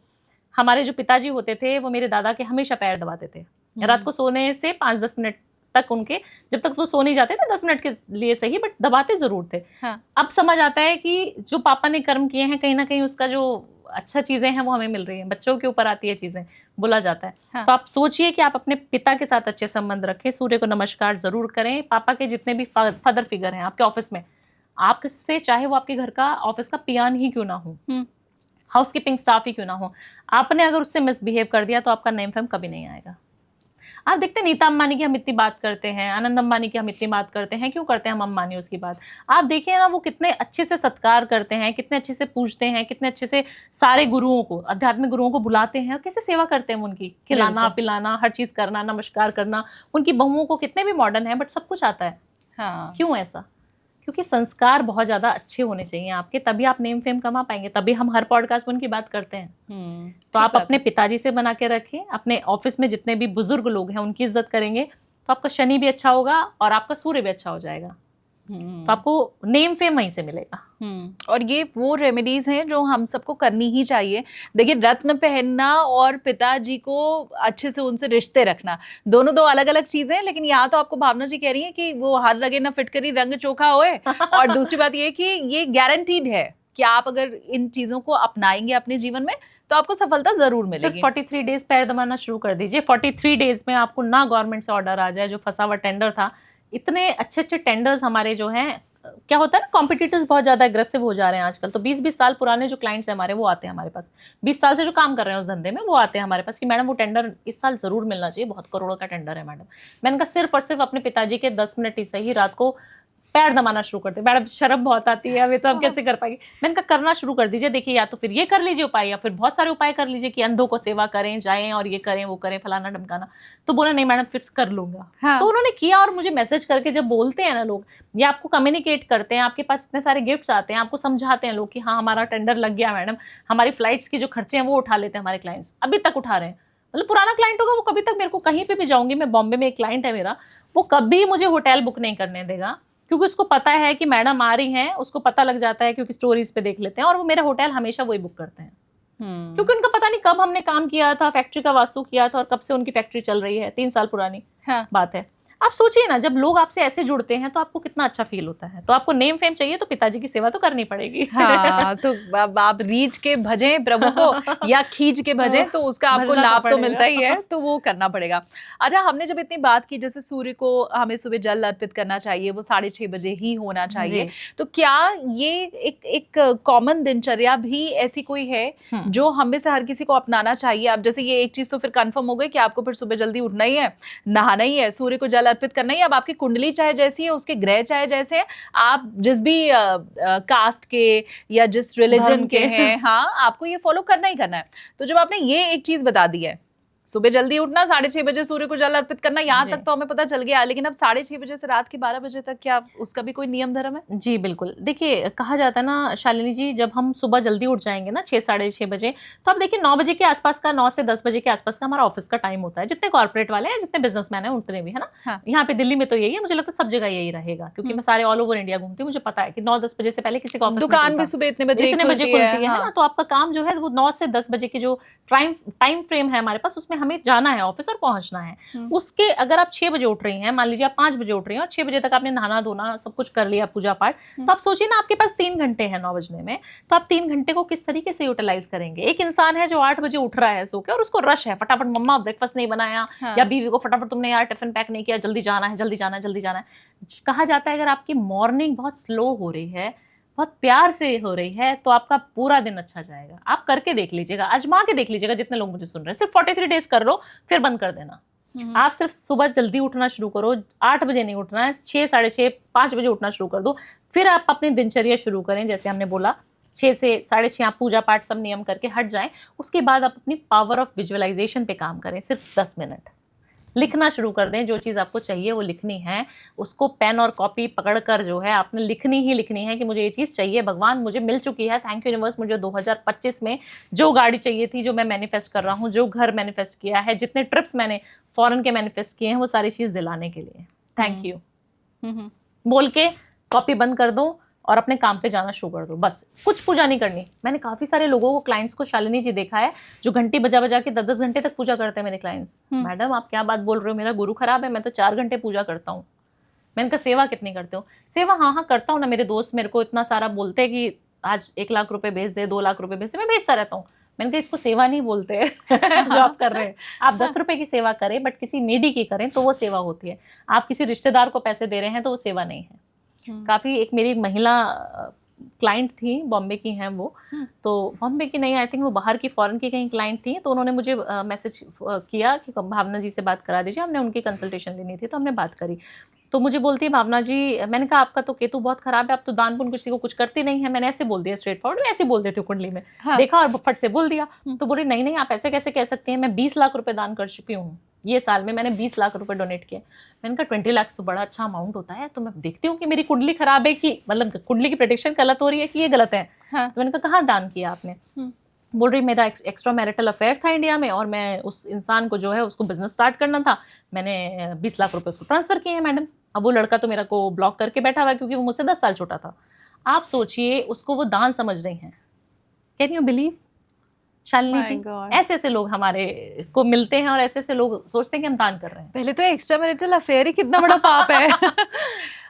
हमारे जो पिताजी होते थे वो मेरे दादा के हमेशा पैर दबाते थे। रात को सोने से 5-10 मिनट तक उनके, जब तक वो सो नहीं जाते थे 10 मिनट के लिए सही, बट दबाते जरूर थे। हाँ। अब समझ आता है कि जो पापा ने कर्म किए हैं कहीं ना कहीं उसका जो अच्छा चीजें हैं वो हमें मिल रही हैं, बच्चों के ऊपर आती है चीजें, बोला जाता है। हाँ। तो आप सोचिए कि आप अपने पिता के साथ अच्छे संबंध रखें, सूर्य को नमस्कार जरूर करें। पापा के जितने भी फादर फिगर हैं आपके ऑफिस में, आपसे चाहे वो आपके घर का ऑफिस का पियान ही क्यों ना हो, हाउसकीपिंग स्टाफ ही क्यों ना हो, आपने अगर उससे मिसबिहेव कर दिया तो आपका नेम फेम कभी नहीं आएगा। आप देखते हैं नीता अंबानी की हम इतनी बात करते हैं, आनंद अंबानी की हम इतनी बात करते हैं, क्यों करते हैं हम अंबानी उसकी बात? आप देखिए ना, वो कितने अच्छे से सत्कार करते हैं, कितने अच्छे से पूछते हैं, कितने अच्छे से सारे गुरुओं को, आध्यात्मिक गुरुओं को बुलाते हैं और कैसे सेवा करते हैं उनकी, खिलाना पिलाना, हर चीज करना, नमस्कार करना। उनकी बहुओं को कितने भी मॉडर्न है बट सब कुछ आता है। हाँ। क्यों ऐसा? क्योंकि संस्कार बहुत ज्यादा अच्छे होने चाहिए आपके, तभी आप नेम फेम कमा पाएंगे, तभी हम हर पॉडकास्ट में उनकी बात करते हैं। तो आप अपने पिताजी से बना के रखें, अपने ऑफिस में जितने भी बुजुर्ग लोग हैं उनकी इज्जत करेंगे तो आपका शनि भी अच्छा होगा और आपका सूर्य भी अच्छा हो जाएगा। तो आपको नेम फेम वहीं से मिलेगा। और ये वो रेमेडीज हैं जो हम सबको करनी ही चाहिए। देखिए, रत्न पहनना और पिताजी को अच्छे से उनसे रिश्ते रखना, दोनों दो अलग अलग चीजें हैं। लेकिन यहाँ तो आपको भावना जी कह रही है कि वो हाथ लगे ना फिटकरी रंग चोखा होए। और दूसरी बात ये कि ये गारंटीड है कि आप अगर इन चीजों को अपनाएंगे अपने जीवन में तो आपको सफलता जरूर मिलेगी। 43 डेज पैर दबाना शुरू कर दीजिए। 43 डेज में आपको ना गवर्नमेंट से ऑर्डर आ जाए, जो फंसा हुआ टेंडर था। इतने अच्छे अच्छे टेंडर्स हमारे जो हैं, क्या होता है ना, कॉम्पिटिटर्स बहुत ज्यादा एग्रेसिव हो जा रहे हैं आजकल। तो 20-20 साल पुराने जो क्लाइंट्स हैं हमारे, वो आते हैं हमारे पास, 20 साल से जो काम कर रहे हैं उस धंधे में, वो आते हैं हमारे पास कि मैडम वो टेंडर इस साल जरूर मिलना चाहिए, बहुत करोड़ों का टेंडर है मैडम। मैंने कहा सिर्फ और सिर्फ अपने पिताजी के 10 मिनट ही सही रात को पैर दबाना शुरू करते। मैडम शर्म बहुत आती है, अभी तो हम कैसे कर पाएंगे? मैंने कहा करना शुरू कर दीजिए। देखिए, या तो फिर ये कर लीजिए उपाय, या फिर बहुत सारे उपाय कर लीजिए कि अंधों को सेवा करें, जाएं और ये करें वो करें, फलाना ढमकाना। तो बोला नहीं मैडम फिर कर लूंगा। हाँ। तो उन्होंने किया और मुझे मैसेज करके जब बोलते हैं ना लोग, ये आपको कम्युनिकेट करते हैं, आपके पास इतने सारे गिफ्ट्स आते हैं, आपको समझाते हैं लोग कि हाँ हमारा टेंडर लग गया मैडम, हमारी फ्लाइट्स की जो खर्चे हैं वो उठा लेते हैं हमारे क्लाइंट्स, अभी तक उठा रहे हैं। मतलब पुराना क्लाइंट होगा वो कभी तक मेरे को, कहीं पे भी जाऊंगी मैं, बॉम्बे में एक क्लाइंट है मेरा, वो कभी मुझे होटल बुक नहीं करने देगा, क्योंकि उसको पता है कि मैडम आ रही हैं, उसको पता लग जाता है क्योंकि स्टोरीज पे देख लेते हैं, और वो मेरा होटल हमेशा वही बुक करते हैं। क्योंकि उनका पता नहीं कब हमने काम किया था, फैक्ट्री का वास्तु किया था और कब से उनकी फैक्ट्री चल रही है, 3 साल पुरानी बात है। आप सोचिए ना, जब लोग आपसे ऐसे जुड़ते हैं तो आपको कितना अच्छा फील होता है। तो आपको नेम फेम चाहिए तो पिताजी की सेवा तो करनी पड़ेगी। हाँ, तो आप रीच के भजें प्रभु को या खींच के भजें तो उसका आपको लाभ तो मिलता ही है, तो वो करना पड़ेगा। अच्छा, हमने जब इतनी बात की, जैसे सूर्य को हमें सुबह जल अर्पित करना चाहिए, वो 6:30 बजे ही होना चाहिए, तो क्या ये एक कॉमन दिनचर्या भी ऐसी कोई है जो हमें से हर किसी को अपनाना चाहिए? अब जैसे ये एक चीज तो फिर कंफर्म हो गई कि आपको फिर सुबह जल्दी उठना ही है, नहाना ही है, सूर्य को जल जल अर्पित करना ही। अब आपकी कुंडली चाहे जैसी है, उसके ग्रह चाहे जैसे हैं, आप जिस भी कास्ट के या जिस रिलीजन के हैं, हाँ, आपको ये फॉलो करना ही करना है। तो जब आपने ये एक चीज बता दी है, सुबह जल्दी उठना, 6:30 बजे सूर्य को जल अर्पित करना, यहाँ तक तो हमें पता चल गया, लेकिन अब 6:30 बजे से रात के 12 बजे तक क्या उसका भी कोई नियम धर्म है? जी बिल्कुल, देखिए कहा जाता है ना शालिनी जी, जब हम सुबह जल्दी उठ जाएंगे ना 6 साढ़े 6 बजे, तो आप देखिए 9 बजे के आसपास का, 9 से 10 बजे के आसपास का हमारा ऑफिस का टाइम होता है। जितने कॉर्पोरेट वाले हैं, जितने बिजनेसमैन हैं, उतने भी, है ना। हाँ। यहाँ पे दिल्ली में तो यही है, मुझे लगता है सब जगह यही रहेगा, क्योंकि मैं सारे ऑल ओवर इंडिया घूमती हूँ, मुझे पता है कि 9-10 बजे से पहले किसी का ऑफिस दुकान भी सुबह इतने बजे खुलती है ना। तो आपका काम जो है वो 9 से 10 बजे की जो टाइम फ्रेम है हमारे पास, उसमें हमें जाना है ऑफिस और पहुंचना है। उसके अगर आप 6 बजे उठ रही हैं, मान लीजिए आप 5 बजे उठ रही हैं और 6 बजे तक आपने नहाना धोना सब कुछ कर लिया, पूजा पाठ, तो आप सोचिए ना आपके पास 3 घंटे हैं 9 बजने में, तो आप 3 घंटे को किस तरीके से यूटिलाइज करेंगे। एक इंसान है जो 8 बजे उठ रहा है सो के, और उसको रश है, फटाफट मम्मा ब्रेकफास्ट नहीं बनाया, या बीवी को फटाफट तुमने यार टिफिन पैक नहीं किया, जल्दी जाना है, जल्दी जाना है, जल्दी जाना है। कहा जाता है अगर आपकी मॉर्निंग बहुत स्लो हो रही है, बहुत प्यार से हो रही है, तो आपका पूरा दिन अच्छा जाएगा। आप करके देख लीजिएगा, आजमा के देख लीजिएगा। जितने लोग मुझे सुन रहे हैं, सिर्फ 43 डेज कर लो, फिर बंद कर देना। आप सिर्फ सुबह जल्दी उठना शुरू करो, 8 बजे नहीं उठना है, 6 साढ़े 6 5 बजे उठना शुरू कर दो। फिर आप अपनी दिनचर्या शुरू करें, जैसे हमने बोला 6 से साढ़े 6 आप पूजा पाठ सब नियम करके हट जाएं। उसके बाद आप अपनी पावर ऑफ विजुअलाइजेशन पे काम करें, सिर्फ 10 मिनट लिखना शुरू कर दें। जो चीज़ आपको चाहिए वो लिखनी है, उसको पेन और कॉपी पकड़कर जो है आपने लिखनी ही लिखनी है कि मुझे ये चीज़ चाहिए, भगवान मुझे मिल चुकी है, थैंक यू यूनिवर्स, मुझे 2025 में जो गाड़ी चाहिए थी, जो मैं मैनिफेस्ट कर रहा हूँ, जो घर मैनिफेस्ट किया है, जितने ट्रिप्स मैंने फॉरेन के मैनिफेस्ट किए हैं, वो सारी चीज़ दिलाने के लिए थैंक यू बोल के कॉपी बंद कर दो और अपने काम पे जाना शुरू कर दो। बस कुछ पूजा नहीं करनी। मैंने काफ़ी सारे लोगों को, क्लाइंट्स को, शालिनी जी, देखा है जो घंटी बजा बजा के 10-10 घंटे तक पूजा करते हैं मेरे क्लाइंट्स। मैडम आप क्या बात बोल रहे हो, मेरा गुरु खराब है, मैं तो 4 घंटे पूजा करता हूँ। मैंने कहा सेवा कितनी करते हो? सेवा हाँ करता हूँ ना, मेरे दोस्त मेरे को इतना सारा बोलते हैं कि आज 1 लाख रुपए भेज दे, 2 लाख रुपए भेज दे, मैं भेजता रहता हूँ। मैंने कहा इसको सेवा नहीं बोलते जो आप कर रहे हैं। आप 10 रुपए की सेवा करें, बट किसी नीडी की करें तो वो सेवा होती है। आप किसी रिश्तेदार को पैसे दे रहे हैं तो वो सेवा नहीं है। काफ़ी एक मेरी महिला क्लाइंट थी, बॉम्बे की हैं वो, तो बॉम्बे की नहीं, आई थिंक वो बाहर की, फॉरेन की कहीं क्लाइंट थी। तो उन्होंने मुझे मैसेज किया कि भावना जी से बात करा दीजिए, हमने उनकी कंसल्टेशन लेनी थी, तो हमने बात करी। तो मुझे बोलती है भावना जी, मैंने कहा आपका तो केतु बहुत खराब है, आप तो दान पुण्य किसी को कुछ करती नहीं है। मैंने ऐसे बोल दिया स्ट्रेट फॉरवर्ड, मैं ऐसे बोल देती हूँ कुंडली में, देखा और फट से बोल दिया। तो बोली नहीं आप ऐसे कैसे कह सकते हैं, मैं 20 लाख रुपए दान कर चुकी हूँ, ये साल में मैंने 20 लाख रुपए डोनेट किए। मैंने कहा 20 लाख तो बड़ा अच्छा अमाउंट होता है, तो मैं देखती हूँ कि मेरी कुंडली खराब है, कि मतलब कुंडली की प्रेडिक्शन गलत हो रही है कि ये गलत है। तो मैंने कहा कहाँ दान किया आपने? बोल रही मेरा एक्स्ट्रा मैरिटल अफेयर था इंडिया में, और मैं उस इंसान को जो है उसको बिजनेस स्टार्ट करना था, मैंने 20 लाख रुपए उसको ट्रांसफर किए हैं मैडम। अब वो लड़का तो मेरा को ब्लॉक करके बैठा हुआ है, क्योंकि वो मुझसे 10 साल छोटा था। आप सोचिए, उसको वो दान समझ रही हैं। कैन यू बिलीव शालिनी जी? ऐसे ऐसे लोग हमारे को मिलते हैं, और ऐसे ऐसे लोग सोचते हैं कि हम दान कर रहे हैं। पहले तो एक्स्ट्रा मैरिटल अफेयर ही कितना बड़ा पाप है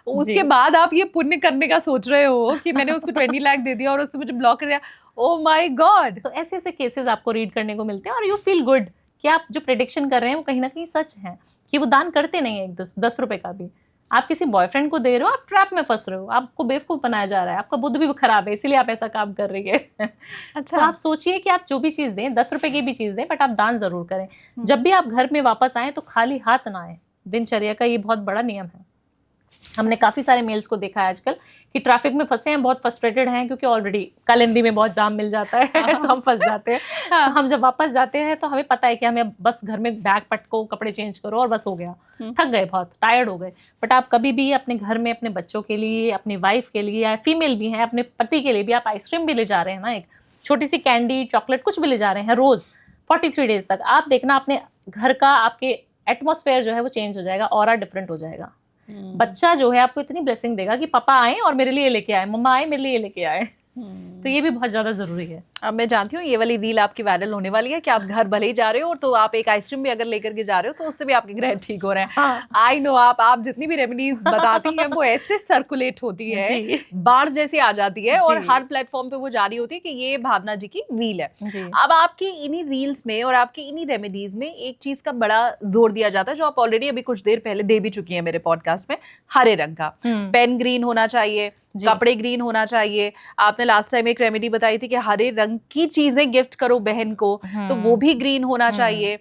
उसके बाद आप ये पुण्य करने का सोच रहे हो कि मैंने उसको 20 लाख दे दिया और उसने मुझे ब्लॉक कर दिया। Oh my God. तो ऐसे ऐसे केसेस आपको रीड करने को मिलते हैं, और यू फील गुड कि आप जो प्रेडिक्शन कर रहे हैं वो कहीं ना कहीं सच है, कि वो दान करते नहीं है 10 रुपए का भी। आप किसी बॉयफ्रेंड को दे रहे हो, आप ट्रैप में फंस रहे हो, आपको बेवकूफ बनाया जा रहा है, आपका बुद्ध भी खराब है, इसीलिए आप ऐसा काम कर रही है। अच्छा। तो आप सोचिए कि आप जो भी चीज़ दें, 10 रुपए की भी चीज़ दें, बट आप दान जरूर करें। जब भी आप घर में वापस आए तो खाली हाथ ना आए, दिनचर्या का ये बहुत बड़ा नियम है। हमने काफ़ी सारे मेल्स को देखा है आजकल कि ट्रैफिक में फंसे हैं, बहुत फ्रस्ट्रेटेड हैं, क्योंकि ऑलरेडी कालिंदी में बहुत जाम मिल जाता है तो हम फंस जाते हैं। तो हम जब वापस जाते हैं तो हमें पता है कि हमें बस घर में बैग पटको, कपड़े चेंज करो और बस हो गया, थक गए, बहुत टायर्ड हो गए। बट आप कभी भी अपने घर में अपने बच्चों के लिए, अपनी वाइफ के लिए, या फीमेल भी हैं अपने पति के लिए भी, आप आइसक्रीम भी ले जा रहे हैं ना, एक छोटी सी कैंडी, चॉकलेट, कुछ भी ले जा रहे हैं रोज़ 43 डेज तक, आप देखना अपने घर का, आपके एटमॉस्फेयर जो है वो चेंज हो जाएगा, ऑरा डिफरेंट हो जाएगा। बच्चा जो है आपको इतनी ब्लेसिंग देगा कि पापा आए और मेरे लिए लेके आए, मम्मा आए मेरे लिए लेके आए। तो ये भी बहुत ज्यादा जरूरी है। अब मैं जानती हूँ ये वाली रील आपकी वायरल होने वाली है कि आप घर भले ही जा रहे हो, तो आप एक आइसक्रीम भी अगर लेकर के जा रहे हो तो उससे भी आपके ग्रह ठीक हो रहे हैं। आई नो आप जितनी भी रेमेडीज बताती हैं वो ऐसे सर्कुलेट होती है, बाढ़ जैसी आ जाती है, और हर प्लेटफॉर्म पे वो जारी होती है कि ये भावना जी की रील है। अब आपकी इन्हीं रील्स में और आपकी इन्हीं रेमेडीज में एक चीज का बड़ा जोर दिया जाता है, जो आप ऑलरेडी अभी कुछ देर पहले दे भी चुकी है मेरे पॉडकास्ट में, हरे रंग का। पेन ग्रीन होना चाहिए, कपड़े ग्रीन होना चाहिए। आपने लास्ट टाइम एक रेमेडी बताई थी कि हरे रंग की चीजें गिफ्ट करो बहन को, तो वो भी ग्रीन होना चाहिए।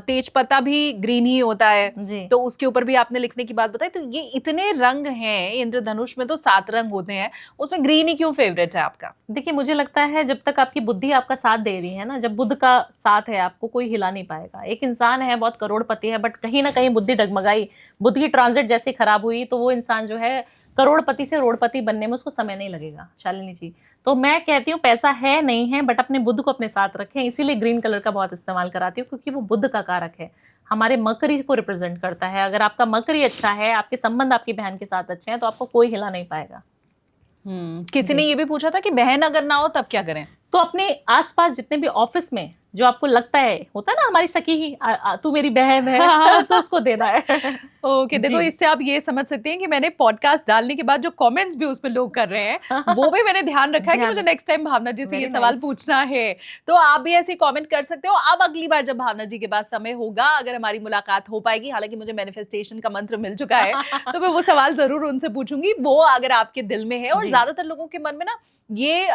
तेज पत्ता भी ग्रीन ही होता है, तो उसके ऊपर भी आपने लिखने की बात बताई। तो ये इतने रंग हैं, इंद्रधनुष में तो 7 रंग होते हैं, उसमें ग्रीन ही क्यों फेवरेट है आपका? देखिए, मुझे लगता है जब तक आपकी बुद्धि आपका साथ दे रही है ना, जब बुद्ध का साथ है आपको कोई हिला नहीं पाएगा। एक इंसान है बहुत करोड़पति है, बट कहीं ना कहीं बुद्धि डगमगाई, बुद्धि की ट्रांजिट जैसे खराब हुई, तो वो इंसान जो है करोड़पति से रोड़पति बनने में उसको समय नहीं लगेगा शालिनी जी। तो मैं कहती हूँ पैसा है नहीं है, बट अपने बुद्ध को अपने साथ रखें। इसीलिए ग्रीन कलर का बहुत इस्तेमाल कराती हूँ, क्योंकि वो बुद्ध का कारक है, हमारे मकरी को रिप्रेजेंट करता है। अगर आपका मकरी अच्छा है, आपके संबंध आपकी बहन के साथ अच्छे हैं, तो आपको कोई हिला नहीं पाएगा। किसी ने ये भी पूछा था कि बहन अगर ना हो तब क्या करें? तो अपने आसपास जितने भी ऑफिस में जो आपको लगता है, होता है ना हमारी सखी ही तू मेरी बहन है, तो उसको देना है। ओके, देखो इससे आप ये समझ सकते हैं कि मैंने पॉडकास्ट डालने के बाद जो कमेंट्स भी उसमें लोग कर रहे हैं वो भी मैंने ध्यान रखा है कि मुझे नेक्स्ट टाइम भावना जी से ये सवाल पूछना है, तो आप भी ऐसे कमेंट कर सकते हो। अब अगली बार जब भावना जी के पास समय होगा, अगर हमारी मुलाकात हो पाएगी, हालांकि मुझे मैनिफेस्टेशन का मंत्र मिल चुका है, तो मैं वो सवाल जरूर उनसे पूछूंगी, वो अगर आपके दिल में है। और ज्यादातर लोगों के मन में ना ये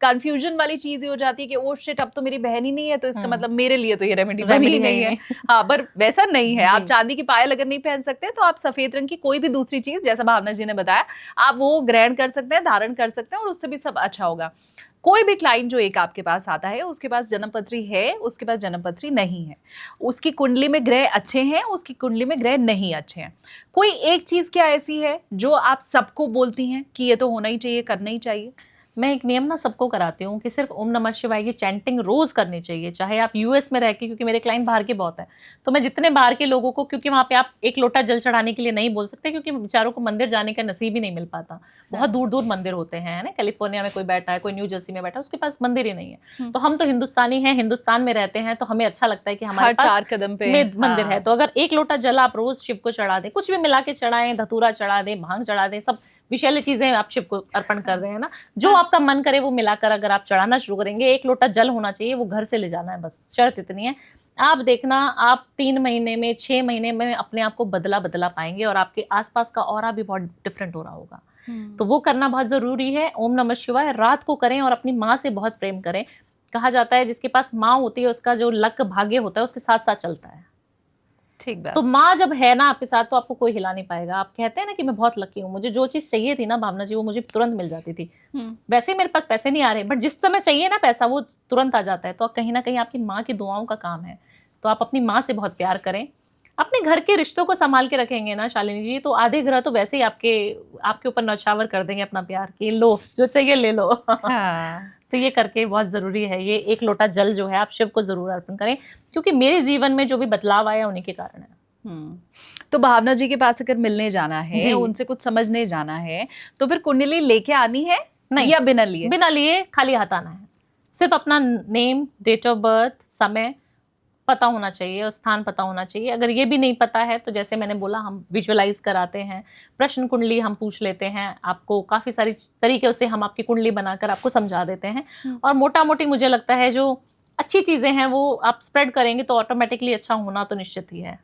कंफ्यूजन वाली चीज हो जाती है कि ओ शिट, अब तो मेरी बहन ही नहीं है, तो इसका मतलब मेरे लिए तो ये रेमेडी बनी नहीं है। हाँ, पर वैसा नहीं है। आप चांदी की पायल अगर नहीं पहन सकते तो आप सफेद रंग की कोई भी दूसरी चीज, जैसा भावना जी ने बताया, आप वो ग्रहण कर सकते हैं, धारण कर सकते हैं, और उससे भी सब अच्छा होगा। कोई भी क्लाइंट जो एक आपके पास आता है, उसके पास जन्मपत्री है, उसके पास जन्मपत्री नहीं है, उसकी कुंडली में ग्रह अच्छे हैं, उसकी कुंडली में ग्रह नहीं अच्छे हैं, कोई एक चीज क्या ऐसी है जो आप सबको बोलती हैं कि ये तो होना ही चाहिए, करना ही चाहिए? मैं एक नियम ना सबको कराती हूँ कि सिर्फ ओम नमः शिवाय की चैंटिंग रोज करनी चाहिए, चाहे आप यूएस में रह के, क्योंकि मेरे क्लाइंट बाहर के बहुत हैं, तो मैं जितने बाहर के लोगों को, क्योंकि वहाँ पे आप एक लोटा जल चढ़ाने के लिए नहीं बोल सकते, क्योंकि बेचारों को मंदिर जाने का नसीब ही नहीं मिल पाता। बहुत दूर दूर मंदिर होते हैं, है ना, कैलिफोर्निया में कोई बैठा है, कोई न्यू जर्सी में बैठा है, उसके पास मंदिर ही नहीं है। तो हम तो हिंदुस्तानी हैं, हिंदुस्तान में रहते हैं, तो हमें अच्छा लगता है कि हमारे पास 4 कदम पे मंदिर है। तो अगर एक लोटा जल आप रोज शिव को चढ़ा दें, कुछ भी मिला के चढ़ाएं, धतूरा चढ़ा दें, भांग चढ़ा दें, सब विषैली चीजें आप शिव को अर्पण कर रहे हैं ना, जो आपका मन करे वो मिलाकर अगर आप चढ़ाना शुरू करेंगे, एक लोटा जल होना चाहिए, वो घर से ले जाना है, बस शर्त इतनी है। आप देखना, आप 3 महीने में, 6 महीने में अपने आप को बदला पाएंगे, और आपके आसपास का ऑरा भी बहुत डिफरेंट हो रहा होगा। तो वो करना बहुत जरूरी है। ओम नमः शिवाय रात को करें, और अपनी माँ से बहुत प्रेम करें। कहा जाता है जिसके पास माँ होती है उसका जो लक भाग्य होता है उसके साथ साथ चलता है। ठीक बात। तो माँ जब है ना आपके साथ, तो आपको कोई हिला नहीं पाएगा। आप कहते हैं ना कि मैं बहुत लकी हूँ, मुझे जो चीज चाहिए थी ना भावना जी, वो मुझे तुरंत मिल जाती थी। वैसे ही मेरे पास पैसे नहीं आ रहे, बट जिस समय चाहिए ना पैसा, वो तुरंत आ जाता है। तो कहीं ना कहीं आपकी माँ की दुआओं का काम है। तो आप अपनी माँ से बहुत प्यार करें, अपने घर के रिश्तों को संभाल के रखेंगे ना शालिनी जी, तो आधे ग्रह तो वैसे ही आपके ऊपर नौछावर कर देंगे अपना प्यार, कि लो जो चाहिए ले लो। हाँ। तो ये करके बहुत जरूरी है। ये एक लोटा जल जो है आप शिव को जरूर अर्पण करें, क्योंकि मेरे जीवन में जो भी बदलाव आया उन्हीं के कारण है। तो भावना जी के पास अगर मिलने जाना है, उनसे कुछ समझने जाना है, तो फिर कुंडली लेके आनी है नहीं, या बिना लिए? बिना लिए खाली हाथ आना है। सिर्फ अपना नेम, डेट ऑफ बर्थ, समय पता होना चाहिए, और स्थान पता होना चाहिए। अगर ये भी नहीं पता है तो जैसे मैंने बोला, हम विजुअलाइज कराते हैं, प्रश्न कुंडली हम पूछ लेते हैं, आपको काफ़ी सारी तरीके से हम आपकी कुंडली बनाकर आपको समझा देते हैं। और मोटा मोटी मुझे लगता है जो अच्छी चीज़ें हैं वो आप स्प्रेड करेंगे तो ऑटोमेटिकली अच्छा होना तो निश्चित ही है।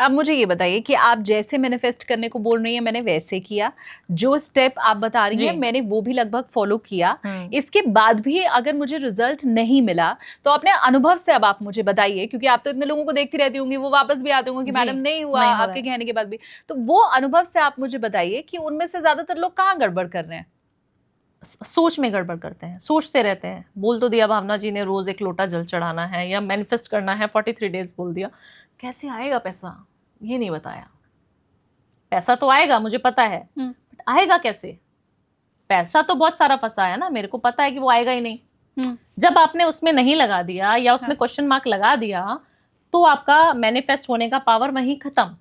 अब मुझे ये बताइए कि आप जैसे मैनिफेस्ट करने को बोल रही हैं, मैंने वैसे किया, जो स्टेप आप बता रही हैं मैंने वो भी लगभग फॉलो किया। इसके बाद भी अगर मुझे रिजल्ट नहीं मिला, तो अपने अनुभव से अब आप मुझे बताइए, क्योंकि आप तो इतने लोगों को देखती रहती होंगी, वो वापस भी आते होंगे कि मैडम नहीं हुआ, आपके कहने के बाद भी। तो वो अनुभव से आप मुझे बताइए कि उनमें से ज्यादातर लोग कहाँ गड़बड़ कर रहे हैं? सोच में गड़बड़ करते हैं, सोचते रहते हैं। बोल तो दिया भावना जी ने रोज एक लोटा जल चढ़ाना है या मैनिफेस्ट करना है, 43 डेज बोल दिया, कैसे आएगा पैसा ये नहीं बताया। पैसा तो आएगा मुझे पता है, बट आएगा कैसे? पैसा तो बहुत सारा फंसा है ना, मेरे को पता है कि वो आएगा ही नहीं। जब आपने उसमें नहीं लगा दिया या उसमें क्वेश्चन मार्क लगा दिया, तो आपका मैनिफेस्ट होने का पावर वहीं खत्म।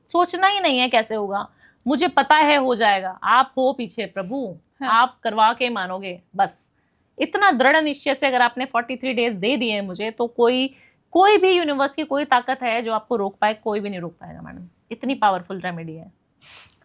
सोचना ही नहीं है कैसे होगा, मुझे पता है हो जाएगा। आप हो पीछे प्रभु, आप करवा के मानोगे, बस इतना दृढ़ निश्चय से अगर आपने 43 डेज दे दिए मुझे, तो कोई भी यूनिवर्स की कोई ताकत है जो आपको रोक पाए? कोई भी नहीं रोक पाएगा मैडम, इतनी पावरफुल रेमेडी है।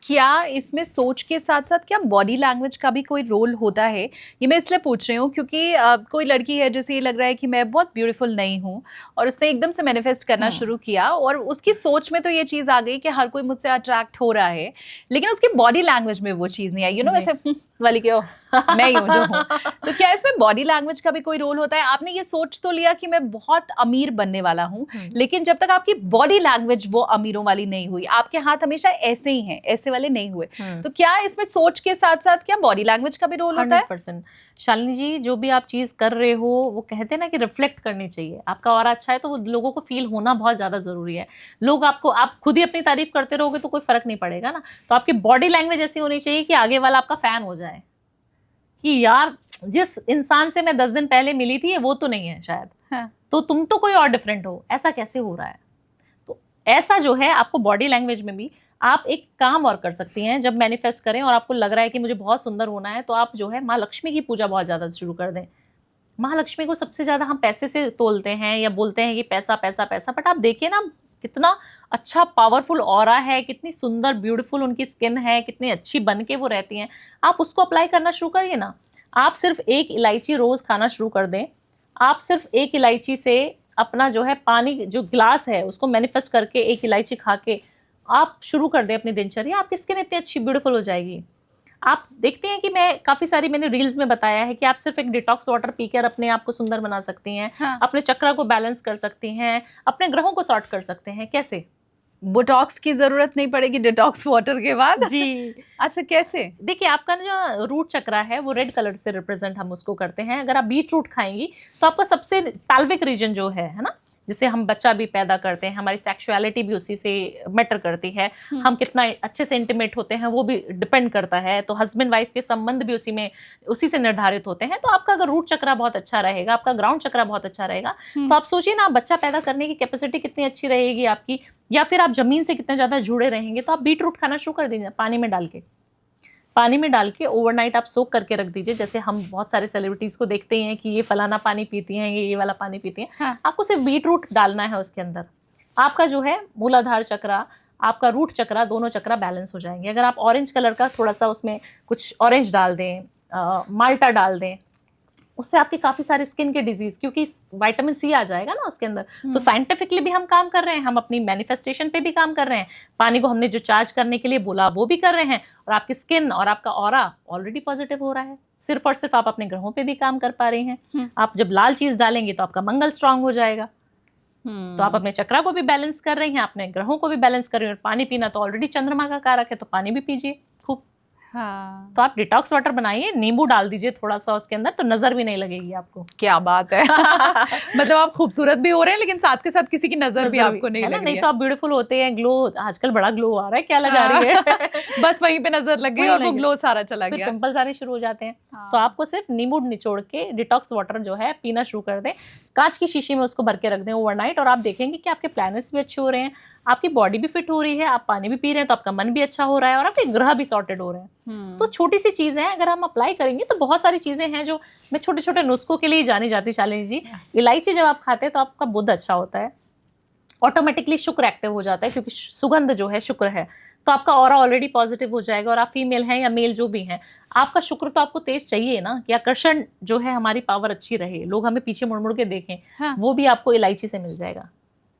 क्या इसमें सोच के साथ साथ क्या बॉडी लैंग्वेज का भी कोई रोल होता है? ये मैं इसलिए पूछ रही हूँ क्योंकि कोई लड़की है जैसे ये लग रहा है कि मैं बहुत ब्यूटीफुल नहीं हूँ, और उसने एकदम से मैनिफेस्ट करना शुरू किया, और उसकी सोच में तो ये चीज़ आ गई कि हर कोई मुझसे अट्रैक्ट हो रहा है, लेकिन उसकी बॉडी लैंग्वेज में वो चीज़ नहीं आई, यू नो, वैसे वाली के मैं ही हूँ जो हूँ। तो क्या इसमें बॉडी लैंग्वेज का भी कोई रोल होता है? आपने ये सोच तो लिया कि मैं बहुत अमीर बनने वाला हूँ, लेकिन जब तक आपकी बॉडी लैंग्वेज वो अमीरों वाली नहीं हुई, आपके हाथ हमेशा ऐसे ही हैं, ऐसे वाले नहीं हुए, तो क्या इसमें सोच के साथ साथ क्या बॉडी लैंग्वेज का भी रोल होता है? 100%। शालिनी जी, जो भी आप चीज कर रहे हो वो कहते हैं ना कि रिफ्लेक्ट करनी चाहिए। आपका ऑरा अच्छा है तो वो लोगों को फील होना बहुत ज्यादा जरूरी है। लोग आपको, आप खुद ही अपनी तारीफ करते रहोगे तो कोई फर्क नहीं पड़ेगा ना। तो आपकी बॉडी लैंग्वेज ऐसी होनी चाहिए कि आगे वाला आपका फैन हो जाए कि यार जिस इंसान से मैं 10 दिन पहले मिली थी वो तो नहीं है शायद, हाँ। तो तुम तो कोई और डिफरेंट हो, ऐसा कैसे हो रहा है। तो ऐसा जो है आपको बॉडी लैंग्वेज में भी आप एक काम और कर सकती हैं। जब मैनिफेस्ट करें और आपको लग रहा है कि मुझे बहुत सुंदर होना है, तो आप जो है माँ लक्ष्मी की पूजा बहुत ज़्यादा शुरू कर दें। माँ लक्ष्मी को सबसे ज़्यादा हम पैसे से तोलते हैं या बोलते हैं कि पैसा पैसा पैसा, बट आप देखिए ना कितना अच्छा पावरफुल ऑरा है, कितनी सुंदर ब्यूटीफुल उनकी स्किन है, कितनी अच्छी बन के वो रहती हैं। आप उसको अप्लाई करना शुरू करिए ना। आप सिर्फ एक इलायची रोज़ खाना शुरू कर दें। आप सिर्फ एक इलायची से अपना जो है पानी, जो ग्लास है उसको मैनिफेस्ट करके एक इलायची खा के आप शुरू कर दें अपनी दिनचर्या, आपकी स्किन इतनी अच्छी ब्यूटीफुल हो जाएगी। आप देखते हैं कि मैं काफ़ी सारी मैंने रील्स में बताया है कि आप सिर्फ एक डिटॉक्स वाटर पीकर अपने आप को सुंदर बना सकती हैं। हाँ। अपने चक्रा को बैलेंस कर सकती हैं, अपने ग्रहों को सॉर्ट कर सकते हैं। कैसे? बोटॉक्स की जरूरत नहीं पड़ेगी डिटॉक्स वाटर के बाद? जी। अच्छा, कैसे? देखिए, आपका जो रूट चक्रा है वो रेड कलर से रिप्रेजेंट हम उसको करते हैं। अगर आप बीट रूट खाएंगी तो आपका सबसे पैल्विक रीजन जो है ना, जिससे हम बच्चा भी पैदा करते हैं, हमारी सेक्सुअलिटी भी उसी से मैटर करती है, हम कितना अच्छे से इंटीमेट होते हैं वो भी डिपेंड करता है। तो हस्बैंड वाइफ के संबंध भी उसी से निर्धारित होते हैं। तो आपका अगर रूट चक्रा बहुत अच्छा रहेगा, आपका ग्राउंड चक्रा बहुत अच्छा रहेगा, तो आप सोचिए ना, बच्चा पैदा करने की कैपेसिटी कितनी अच्छी रहेगी आपकी, या फिर आप जमीन से कितने ज्यादा जुड़े रहेंगे। तो आप बीट रूट खाना शुरू कर दीजिए, पानी में डाल के ओवरनाइट आप सोक करके रख दीजिए। जैसे हम बहुत सारे सेलिब्रिटीज को देखते हैं कि ये फलाना पानी पीती हैं, ये वाला पानी पीती हैं। हाँ। आपको सिर्फ बीट रूट डालना है उसके अंदर। आपका जो है मूलाधार चक्रा, आपका रूट चक्रा, दोनों चक्रा बैलेंस हो जाएंगे। अगर आप ऑरेंज कलर का थोड़ा सा उसमें कुछ ऑरेंज डाल दें, माल्टा डाल दें, उससे आपके काफी सारे स्किन के डिजीज, क्योंकि विटामिन सी आ जाएगा ना उसके अंदर। तो साइंटिफिकली भी हम काम कर रहे हैं, हम अपनी मैनिफेस्टेशन पे भी काम कर रहे हैं। पानी को हमने जो चार्ज करने के लिए बोला वो भी कर रहे हैं, और आपकी स्किन और आपका ऑरा ऑलरेडी पॉजिटिव हो रहा है। सिर्फ और सिर्फ आप अपने ग्रहों पे भी काम कर पा रही हैं। आप जब लाल चीज डालेंगे तो आपका मंगल स्ट्रांग हो जाएगा। तो आप अपने चक्रा को भी बैलेंस कर रही हैं, अपने ग्रहों को भी बैलेंस कर रही हैं। और पानी पीना तो ऑलरेडी चंद्रमा का कारक है, तो पानी भी पीजिए खूब। हाँ। तो आप डिटॉक्स वाटर बनाइए, नींबू डाल दीजिए थोड़ा सा उसके अंदर, तो नजर भी नहीं लगेगी आपको। क्या बात है। मतलब आप खूबसूरत भी हो रहे हैं, लेकिन साथ के साथ किसी की नजर भी आपको नहीं लग रही है। नहीं तो आप ब्यूटीफुल होते हैं, ग्लो, आजकल बड़ा ग्लो आ रहा है, क्या लगा रही है। बस वहीं पे नजर लग गई और वो ग्लो सारा चला गया, पिंपल्स आने शुरू हो जाते हैं। हाँ। तो आपको सिर्फ नींबू निचोड़ के डिटॉक्स वाटर जो है पीना शुरू कर दें। कांच की शीशी में उसको भर के रख दें ओवरनाइट, और आप देखेंगे कि आपके प्लैनेट्स भी अच्छे हो रहे हैं, आपकी बॉडी भी फिट हो रही है, आप पानी भी पी रहे हैं तो आपका मन भी अच्छा हो रहा है, और आपके ग्रह भी सॉर्टेड हो रहे हैं। तो छोटी सी चीजें हैं, अगर हम अप्लाई करेंगे तो बहुत सारी चीजें हैं जो मैं छोटे छोटे नुस्खों के लिए जानी जाती। शालिनी जी, इलायची जब आप खाते हैं तो आपका बुध अच्छा होता है, ऑटोमेटिकली शुक्र एक्टिव हो जाता है, क्योंकि सुगंध जो है शुक्र है। तो आपका ऑरा ऑलरेडी पॉजिटिव हो जाएगा। और आप फीमेल हैं या मेल जो भी हैं, आपका शुक्र तो आपको तेज चाहिए ना, कि आकर्षण जो है हमारी पावर अच्छी रहे, लोग हमें पीछे मुड़ मुड़ के देखें। हाँ। वो भी आपको इलायची से मिल जाएगा।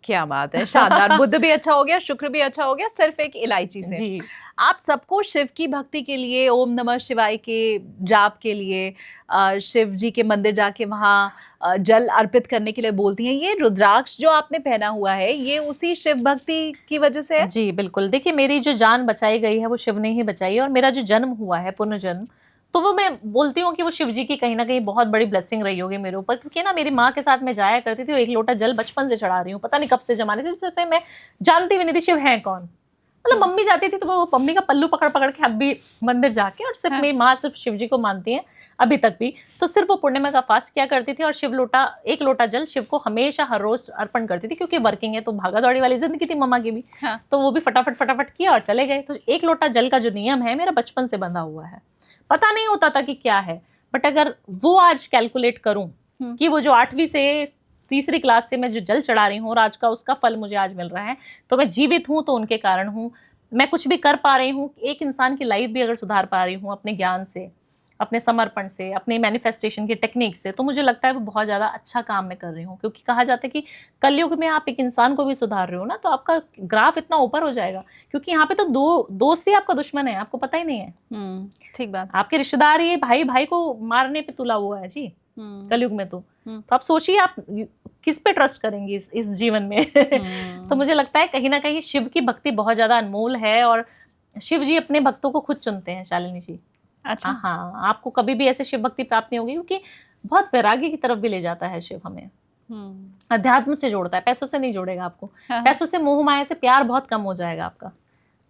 क्या बात है, शानदार। बुध भी अच्छा हो गया, शुक्र भी अच्छा हो गया, सिर्फ एक इलायची से। जी। आप सबको शिव की भक्ति के लिए, ओम नमः शिवाय के जाप के लिए, शिव जी के मंदिर जाके वहाँ जल अर्पित करने के लिए बोलती हैं। ये रुद्राक्ष जो आपने पहना हुआ है, ये उसी शिव भक्ति की वजह से है? जी बिल्कुल। देखिए, मेरी जो जान बचाई गई है वो शिव ने ही बचाई है, और मेरा जो जन्म हुआ है, पुनर्जन्म, तो वो मैं बोलती हूँ कि वो शिव जी की कहीं ना कहीं बहुत बड़ी ब्लेसिंग रही होगी मेरे ऊपर। क्योंकि ना मेरी माँ के साथ मैं जाया करती थी, एक लोटा जल बचपन से चढ़ा रही हूँ, पता नहीं कब से जमाने से। मैं जानती भी नहीं थी शिव है कौन। मतलब मम्मी जाती थी तो वो मम्मी का पल्लू पकड़ पकड़ के अब भी मंदिर जाके, और सिर्फ मेरी माँ सिर्फ शिव जी को मानती है अभी तक भी। तो सिर्फ वो पूर्णिमा का फास्ट किया करती थी, और एक लोटा जल शिव को हमेशा हर रोज अर्पण करती थी। क्योंकि वर्किंग है तो भागा दौड़ी वाली जिंदगी थी मम्मा की भी। हाँ। तो वो भी फटाफट फटाफट किया और चले गए। तो एक लोटा जल का जो नियम है मेरा बचपन से बंधा हुआ है, पता नहीं होता था कि क्या है। बट अगर वो आज कैलकुलेट करूं कि वो जो 8वीं से 3री क्लास से मैं जो जल चढ़ा रही हूँ और आज का उसका फल मुझे आज मिल रहा है, तो मैं जीवित हूँ तो उनके कारण हूँ। मैं कुछ भी कर पा रही हूँ, एक इंसान की लाइफ भी अगर सुधार पा रही हूँ अपने ज्ञान से, अपने समर्पण से, अपने मैनिफेस्टेशन की टेक्निक से, तो मुझे लगता है वो बहुत ज़्यादा अच्छा काम मैं कर रही हूँ। क्योंकि कहा जाता है कि कलयुग में आप एक इंसान को भी सुधार रहे हो ना, तो आपका ग्राफ इतना ऊपर हो जाएगा। क्योंकि यहाँ पे तो दोस्त ही आपका दुश्मन है, आपको पता ही नहीं है। ठीक बात। आपके रिश्तेदार ये भाई भाई को मारने पे तुला हुआ है जी कलयुग में। तो आप सोचिए आप किस पे ट्रस्ट करेंगे इस जीवन में। तो मुझे लगता है कहीं ना कहीं शिव की भक्ति बहुत ज्यादा अनमोल है, और शिव जी अपने भक्तों को खुद चुनते हैं, शालिनी जी। अच्छा। हाँ, आपको कभी भी ऐसे शिव भक्ति प्राप्त नहीं होगी, क्योंकि बहुत वैराग्य की तरफ भी ले जाता है शिव हमें। अध्यात्म से जोड़ता है, पैसों से नहीं जोड़ेगा आपको। पैसों से, मोह माया से प्यार बहुत कम हो जाएगा आपका।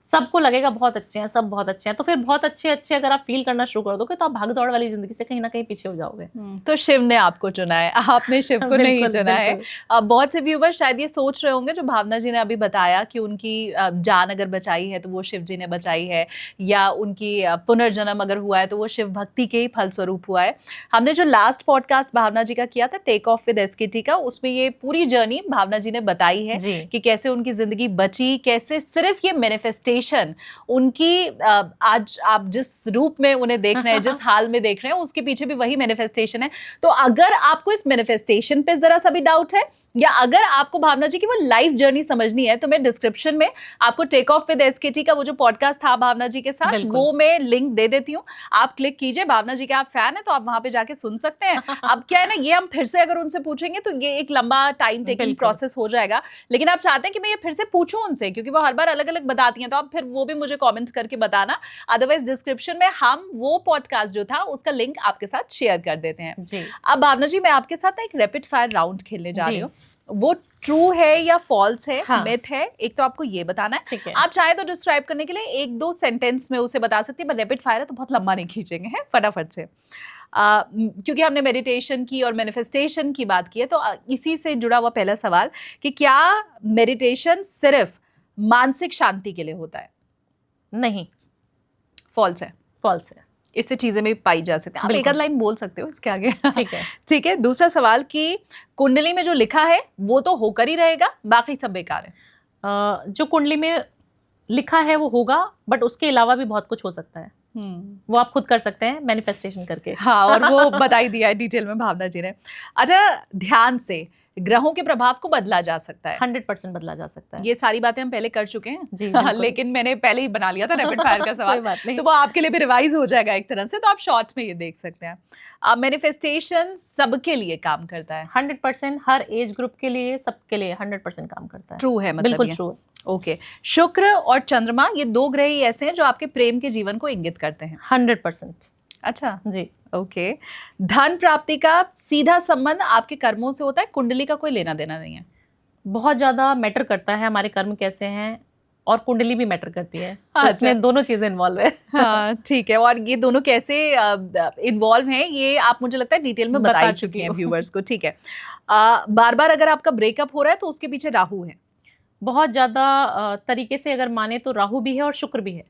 सबको लगेगा बहुत अच्छे हैं, सब बहुत अच्छे हैं, तो फिर बहुत अच्छे अच्छे अगर आप फील करना शुरू कर दोगे तो आप भाग दौड़ वाली जिंदगी से कहीं ना कहीं पीछे हो जाओगे। तो शिव ने आपको चुना है, आपने शिव को नहीं चुना है। बहुत से व्यूवर शायद ये सोच रहे होंगे, जो भावना जी ने अभी बताया कि उनकी जान अगर बचाई है तो वो शिव जी ने बचाई है, या उनकी पुनर्जन्म अगर हुआ है तो वो शिव भक्ति के ही फलस्वरूप हुआ है। हमने जो लास्ट पॉडकास्ट भावना जी का किया था, टेक ऑफ विद एसकेटी का, उसमें ये पूरी जर्नी भावना जी ने बताई है कि कैसे उनकी जिंदगी बची, कैसे सिर्फ ये मैनिफेस्टेशन उनकी आज आप जिस रूप में उन्हें देख रहे हैं, जिस हाल में देख रहे हैं, उसके पीछे भी वही मैनिफेस्टेशन है। तो अगर आपको इस मैनिफेस्टेशन पे जरा सा भी डाउट है, या अगर आपको भावना जी की वो लाइफ जर्नी समझनी है, तो मैं डिस्क्रिप्शन में आपको टेक ऑफ विद एसकेटी का वो जो पॉडकास्ट था भावना जी के साथ, वो मैं लिंक दे देती हूँ। आप क्लिक कीजिए, भावना जी के आप फैन है तो आप वहां पे जाके सुन सकते हैं। अब क्या है ना, ये हम फिर से अगर उनसे पूछेंगे तो ये एक लंबा टाइम टेकिंग प्रोसेस हो जाएगा, लेकिन आप चाहते हैं कि मैं ये फिर से पूछूं उनसे, क्योंकि वो हर बार अलग अलग बताती हैं, तो आप फिर वो भी मुझे कॉमेंट करके बताना। अदरवाइज डिस्क्रिप्शन में हम वो पॉडकास्ट जो था उसका लिंक आपके साथ शेयर कर देते हैं। अब भावना जी, मैं आपके साथ एक रैपिड फायर राउंड खेलने जा रही हूँ। वो ट्रू है या फॉल्स है, मिथ है, एक तो आपको ये बताना है। ठीक है। आप चाहे तो डिस्क्राइब करने के लिए एक दो सेंटेंस में उसे बता सकती है, पर रैपिड फायर है तो बहुत लंबा नहीं खींचेंगे, हैं, फटाफट से। क्योंकि हमने मेडिटेशन की और मैनिफेस्टेशन की बात की है, तो इसी से जुड़ा हुआ पहला सवाल कि क्या मेडिटेशन सिर्फ मानसिक शांति के लिए होता है? नहीं, फॉल्स है। फॉल्स है, इससे चीजें भी पाई जा सकती हैं। आप एक आध लाइन बोल सकते हो इसके आगे। ठीक है। ठीक है। दूसरा सवाल कि कुंडली में जो लिखा है वो तो होकर ही रहेगा, बाकी सब बेकार है? जो कुंडली में लिखा है वो होगा, बट उसके अलावा भी बहुत कुछ हो सकता है। वो आप खुद कर सकते हैं मैनिफेस्टेशन करके। हाँ, और वो बता ही दिया है डिटेल में भावना जी ने। अच्छा, ध्यान से ग्रहों के प्रभाव को बदला जा सकता है? 100% बदला जा सकता है। ये सारी बातें हम पहले कर चुके हैं जी, लेकिन मैंने पहले ही बना लिया था रैपिड फायर का सवाल। कोई बात नहीं। तो वो आपके लिए भी रिवाइज हो जाएगा एक तरह से, तो आप शॉर्ट्स में ये देख सकते हैं। मैनिफेस्टेशन सबके लिए काम करता है? 100%, हर एज ग्रुप के लिए, सबके लिए 100% काम करता है। ट्रू है, मतलब बिल्कुल ट्रू। ओके। शुक्र और चंद्रमा, ये दो ग्रह ही ऐसे हैं जो आपके प्रेम के जीवन को इंगित करते हैं? 100%। अच्छा जी। ओके। धन प्राप्ति का सीधा संबंध आपके कर्मों से होता है, कुंडली का कोई लेना देना नहीं है? बहुत ज्यादा मैटर करता है हमारे कर्म कैसे हैं, और कुंडली भी मैटर करती है। तो अच्छा। इसमें दोनों चीजें इन्वॉल्व है। हाँ, ठीक है। और ये दोनों कैसे इन्वॉल्व हैं, ये आप मुझे लगता है डिटेल में बता चुकी हैं व्यूअर्स को। ठीक है। बार बार अगर आपका ब्रेकअप हो रहा है तो उसके पीछे राहु है? बहुत ज्यादा तरीके से अगर माने तो राहु भी है और शुक्र भी है।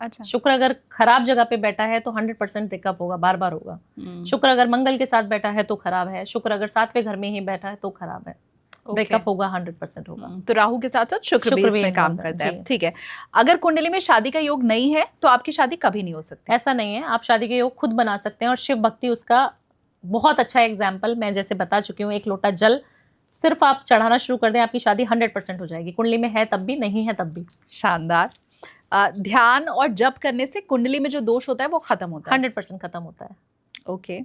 अच्छा। शुक्र अगर खराब जगह पे बैठा है तो 100% ब्रेकअप होगा, बार बार होगा। शुक्र अगर मंगल के साथ बैठा है तो खराब है, शुक्र अगर 7वें घर में ही बैठा है तो खराब है, ब्रेकअप होगा, 100% होगा। तो राहु के साथ साथ शुक्र भी इसमें काम करता है। ठीक है। अगर कुंडली में शादी का योग नहीं है तो आपकी शादी कभी नहीं हो सकती? ऐसा नहीं है, आप शादी के योग खुद बना सकते हैं, और शिव भक्ति उसका बहुत अच्छा एग्जाम्पल। मैं जैसे बता चुकी हूँ, एक लोटा जल सिर्फ आप चढ़ाना शुरू कर दें, आपकी शादी 100% हो जाएगी। कुंडली में है तब भी, नहीं है तब भी। शानदार। ध्यान और जप करने से कुंडली में जो दोष होता है वो खत्म होता है? 100% खत्म होता है। ओके।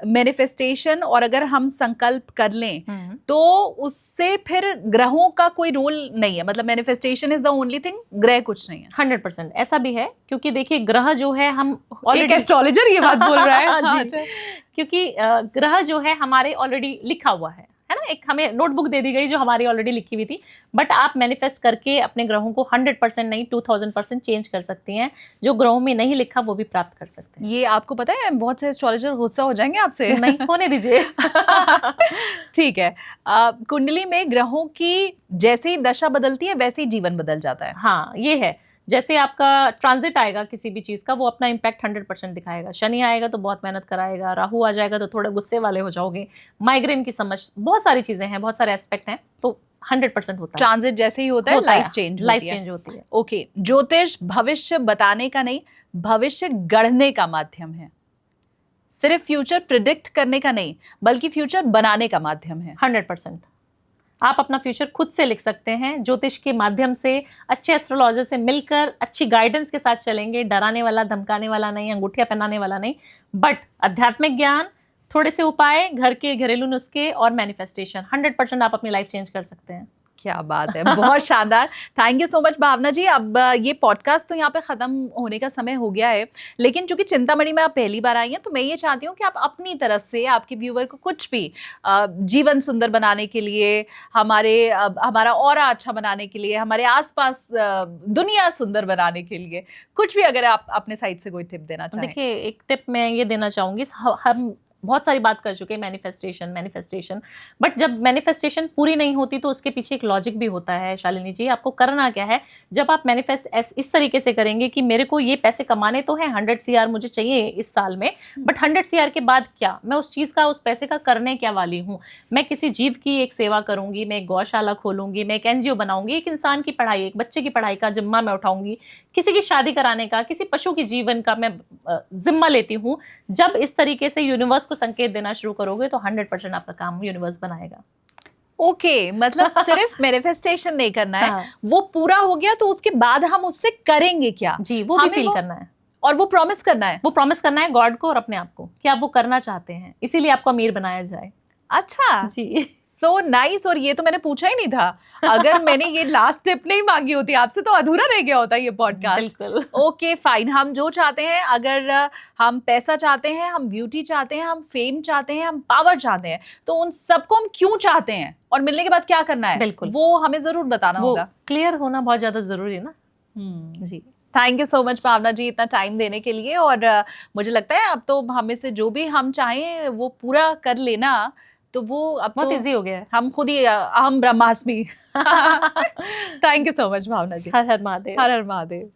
मैनिफेस्टेशन और अगर हम संकल्प कर लें तो उससे फिर ग्रहों का कोई रोल नहीं है, मतलब manifestation is the only thing, ग्रह कुछ नहीं है? 100% ऐसा भी है, क्योंकि देखिए ग्रह जो है, हम एक एस्ट्रोलॉजर ये बात बोल रहा है। हाँ, क्योंकि ग्रह जो है हमारे ऑलरेडी लिखा हुआ है ना, एक हमें नोटबुक दे दी गई जो हमारी ऑलरेडी लिखी हुई थी, बट आप मैनिफेस्ट करके अपने ग्रहों को 100% नहीं 2000% चेंज कर सकती हैं। जो ग्रहों में नहीं लिखा वो भी प्राप्त कर सकते हैं। ये आपको पता है, बहुत से एस्ट्रोलॉजर गुस्सा हो जाएंगे आपसे। नहीं होने दीजिए। ठीक है। कुंडली में ग्रहों की जैसे ही दशा बदलती है वैसे ही जीवन बदल जाता है? हाँ, ये है। जैसे आपका ट्रांजिट आएगा किसी भी चीज का, वो अपना इम्पैक्ट 100% दिखाएगा। शनि आएगा तो बहुत मेहनत कराएगा, राहु आ जाएगा तो थोड़े गुस्से वाले हो जाओगे, माइग्रेन की समझ, बहुत सारी चीजें हैं, बहुत सारे एस्पेक्ट हैं, तो 100% होता है। ट्रांजिट जैसे ही होता है, लाइफ चेंज होती है। ओके। ज्योतिष भविष्य बताने का नहीं, भविष्य गढ़ने का माध्यम है, सिर्फ फ्यूचर प्रिडिक्ट करने का नहीं बल्कि फ्यूचर बनाने का माध्यम है। 100%। आप अपना फ्यूचर खुद से लिख सकते हैं, ज्योतिष के माध्यम से, अच्छे एस्ट्रोलॉजर से मिलकर, अच्छी गाइडेंस के साथ चलेंगे, डराने वाला, धमकाने वाला नहीं, अंगूठियां पहनाने वाला नहीं, बट आध्यात्मिक ज्ञान, थोड़े से उपाय, घर के घरेलू नुस्खे और मैनिफेस्टेशन, 100% आप अपनी लाइफ चेंज कर सकते हैं। क्या बात है, बहुत शानदार। Thank you so much Bhavana जी। अब ये पॉडकास्ट तो यहाँ पे ख़त्म होने का समय हो गया है, लेकिन चूंकि चिंतामणि में आप पहली बार आई हैं तो मैं ये चाहती हूँ कि आप अपनी तरफ से आपके व्यूअर को कुछ भी जीवन सुंदर बनाने के लिए, हमारा ऑरा अच्छा बनाने के लिए, हमारे आसपास दुनिया सुंदर बनाने के लिए कुछ भी अगर आप अपने साइड से कोई टिप देना चाहें। देखिए, एक टिप मैं ये देना चाहूँगी, हम बहुत सारी बात कर चुके हैं मैनिफेस्टेशन, बट जब मैनिफेस्टेशन पूरी नहीं होती तो उसके पीछे एक लॉजिक भी होता है। शालिनी जी, आपको करना क्या है, जब आप मैनिफेस्ट इस तरीके से करेंगे कि मेरे को ये पैसे कमाने तो हैं, 100 CR मुझे चाहिए इस साल में, बट 100 CR के बाद क्या, मैं उस चीज़ का, उस पैसे का करने क्या वाली हूँ। मैं किसी जीव की एक सेवा करूंगी, मैं एक गौशाला खोलूंगी, मैं एक NGO बनाऊंगी, एक इंसान की पढ़ाई, एक बच्चे की पढ़ाई का जिम्मा मैं उठाऊंगी, किसी की शादी कराने का, किसी पशु की जीवन का मैं जिम्मा लेती हूँ। जब इस तरीके से यूनिवर्स को संकेत देना शुरू करोगे तो 100% आपका काम यूनिवर्स बनाएगा। ओके, मतलब सिर्फ मैनिफेस्टेशन नहीं करना है, हाँ। वो पूरा हो गया तो उसके बाद हम उससे करेंगे क्या, जी, वो भी फील करना है और वो प्रॉमिस करना है। वो प्रॉमिस करना है गॉड को और अपने आप को कि आप वो करना चाहते हैं, इसीलिए आपको अमीर बनाया जाए। अच्छा जी, सो नाइस। और ये तो मैंने पूछा ही नहीं था, अगर मैंने ये लास्ट टिप नहीं मांगी होती आपसे तो अधूरा रह गया होता ये पॉडकास्ट। बिल्कुल। ओके फाइन, हम जो चाहते हैं, अगर हम पैसा चाहते हैं, हम ब्यूटी चाहते हैं, हम फेम चाहते हैं, हम पावर चाहते हैं, तो उन सबको हम क्यों चाहते हैं और मिलने के बाद क्या करना है, बिल्कुल, वो हमें जरूर बताना होगा। क्लियर होना बहुत ज्यादा जरूरी है ना। जी, thank you so much Bhavana जी इतना टाइम देने के लिए। और मुझे लगता है अब तो हमें से जो भी हम चाहें वो पूरा कर लेना, तो वो अब बहुत तो इजी हो गया है। हम खुद ही अहम ब्रह्मास्मि। Thank you so much Bhavana ji. हर हर महादेव। हर हर महादेव।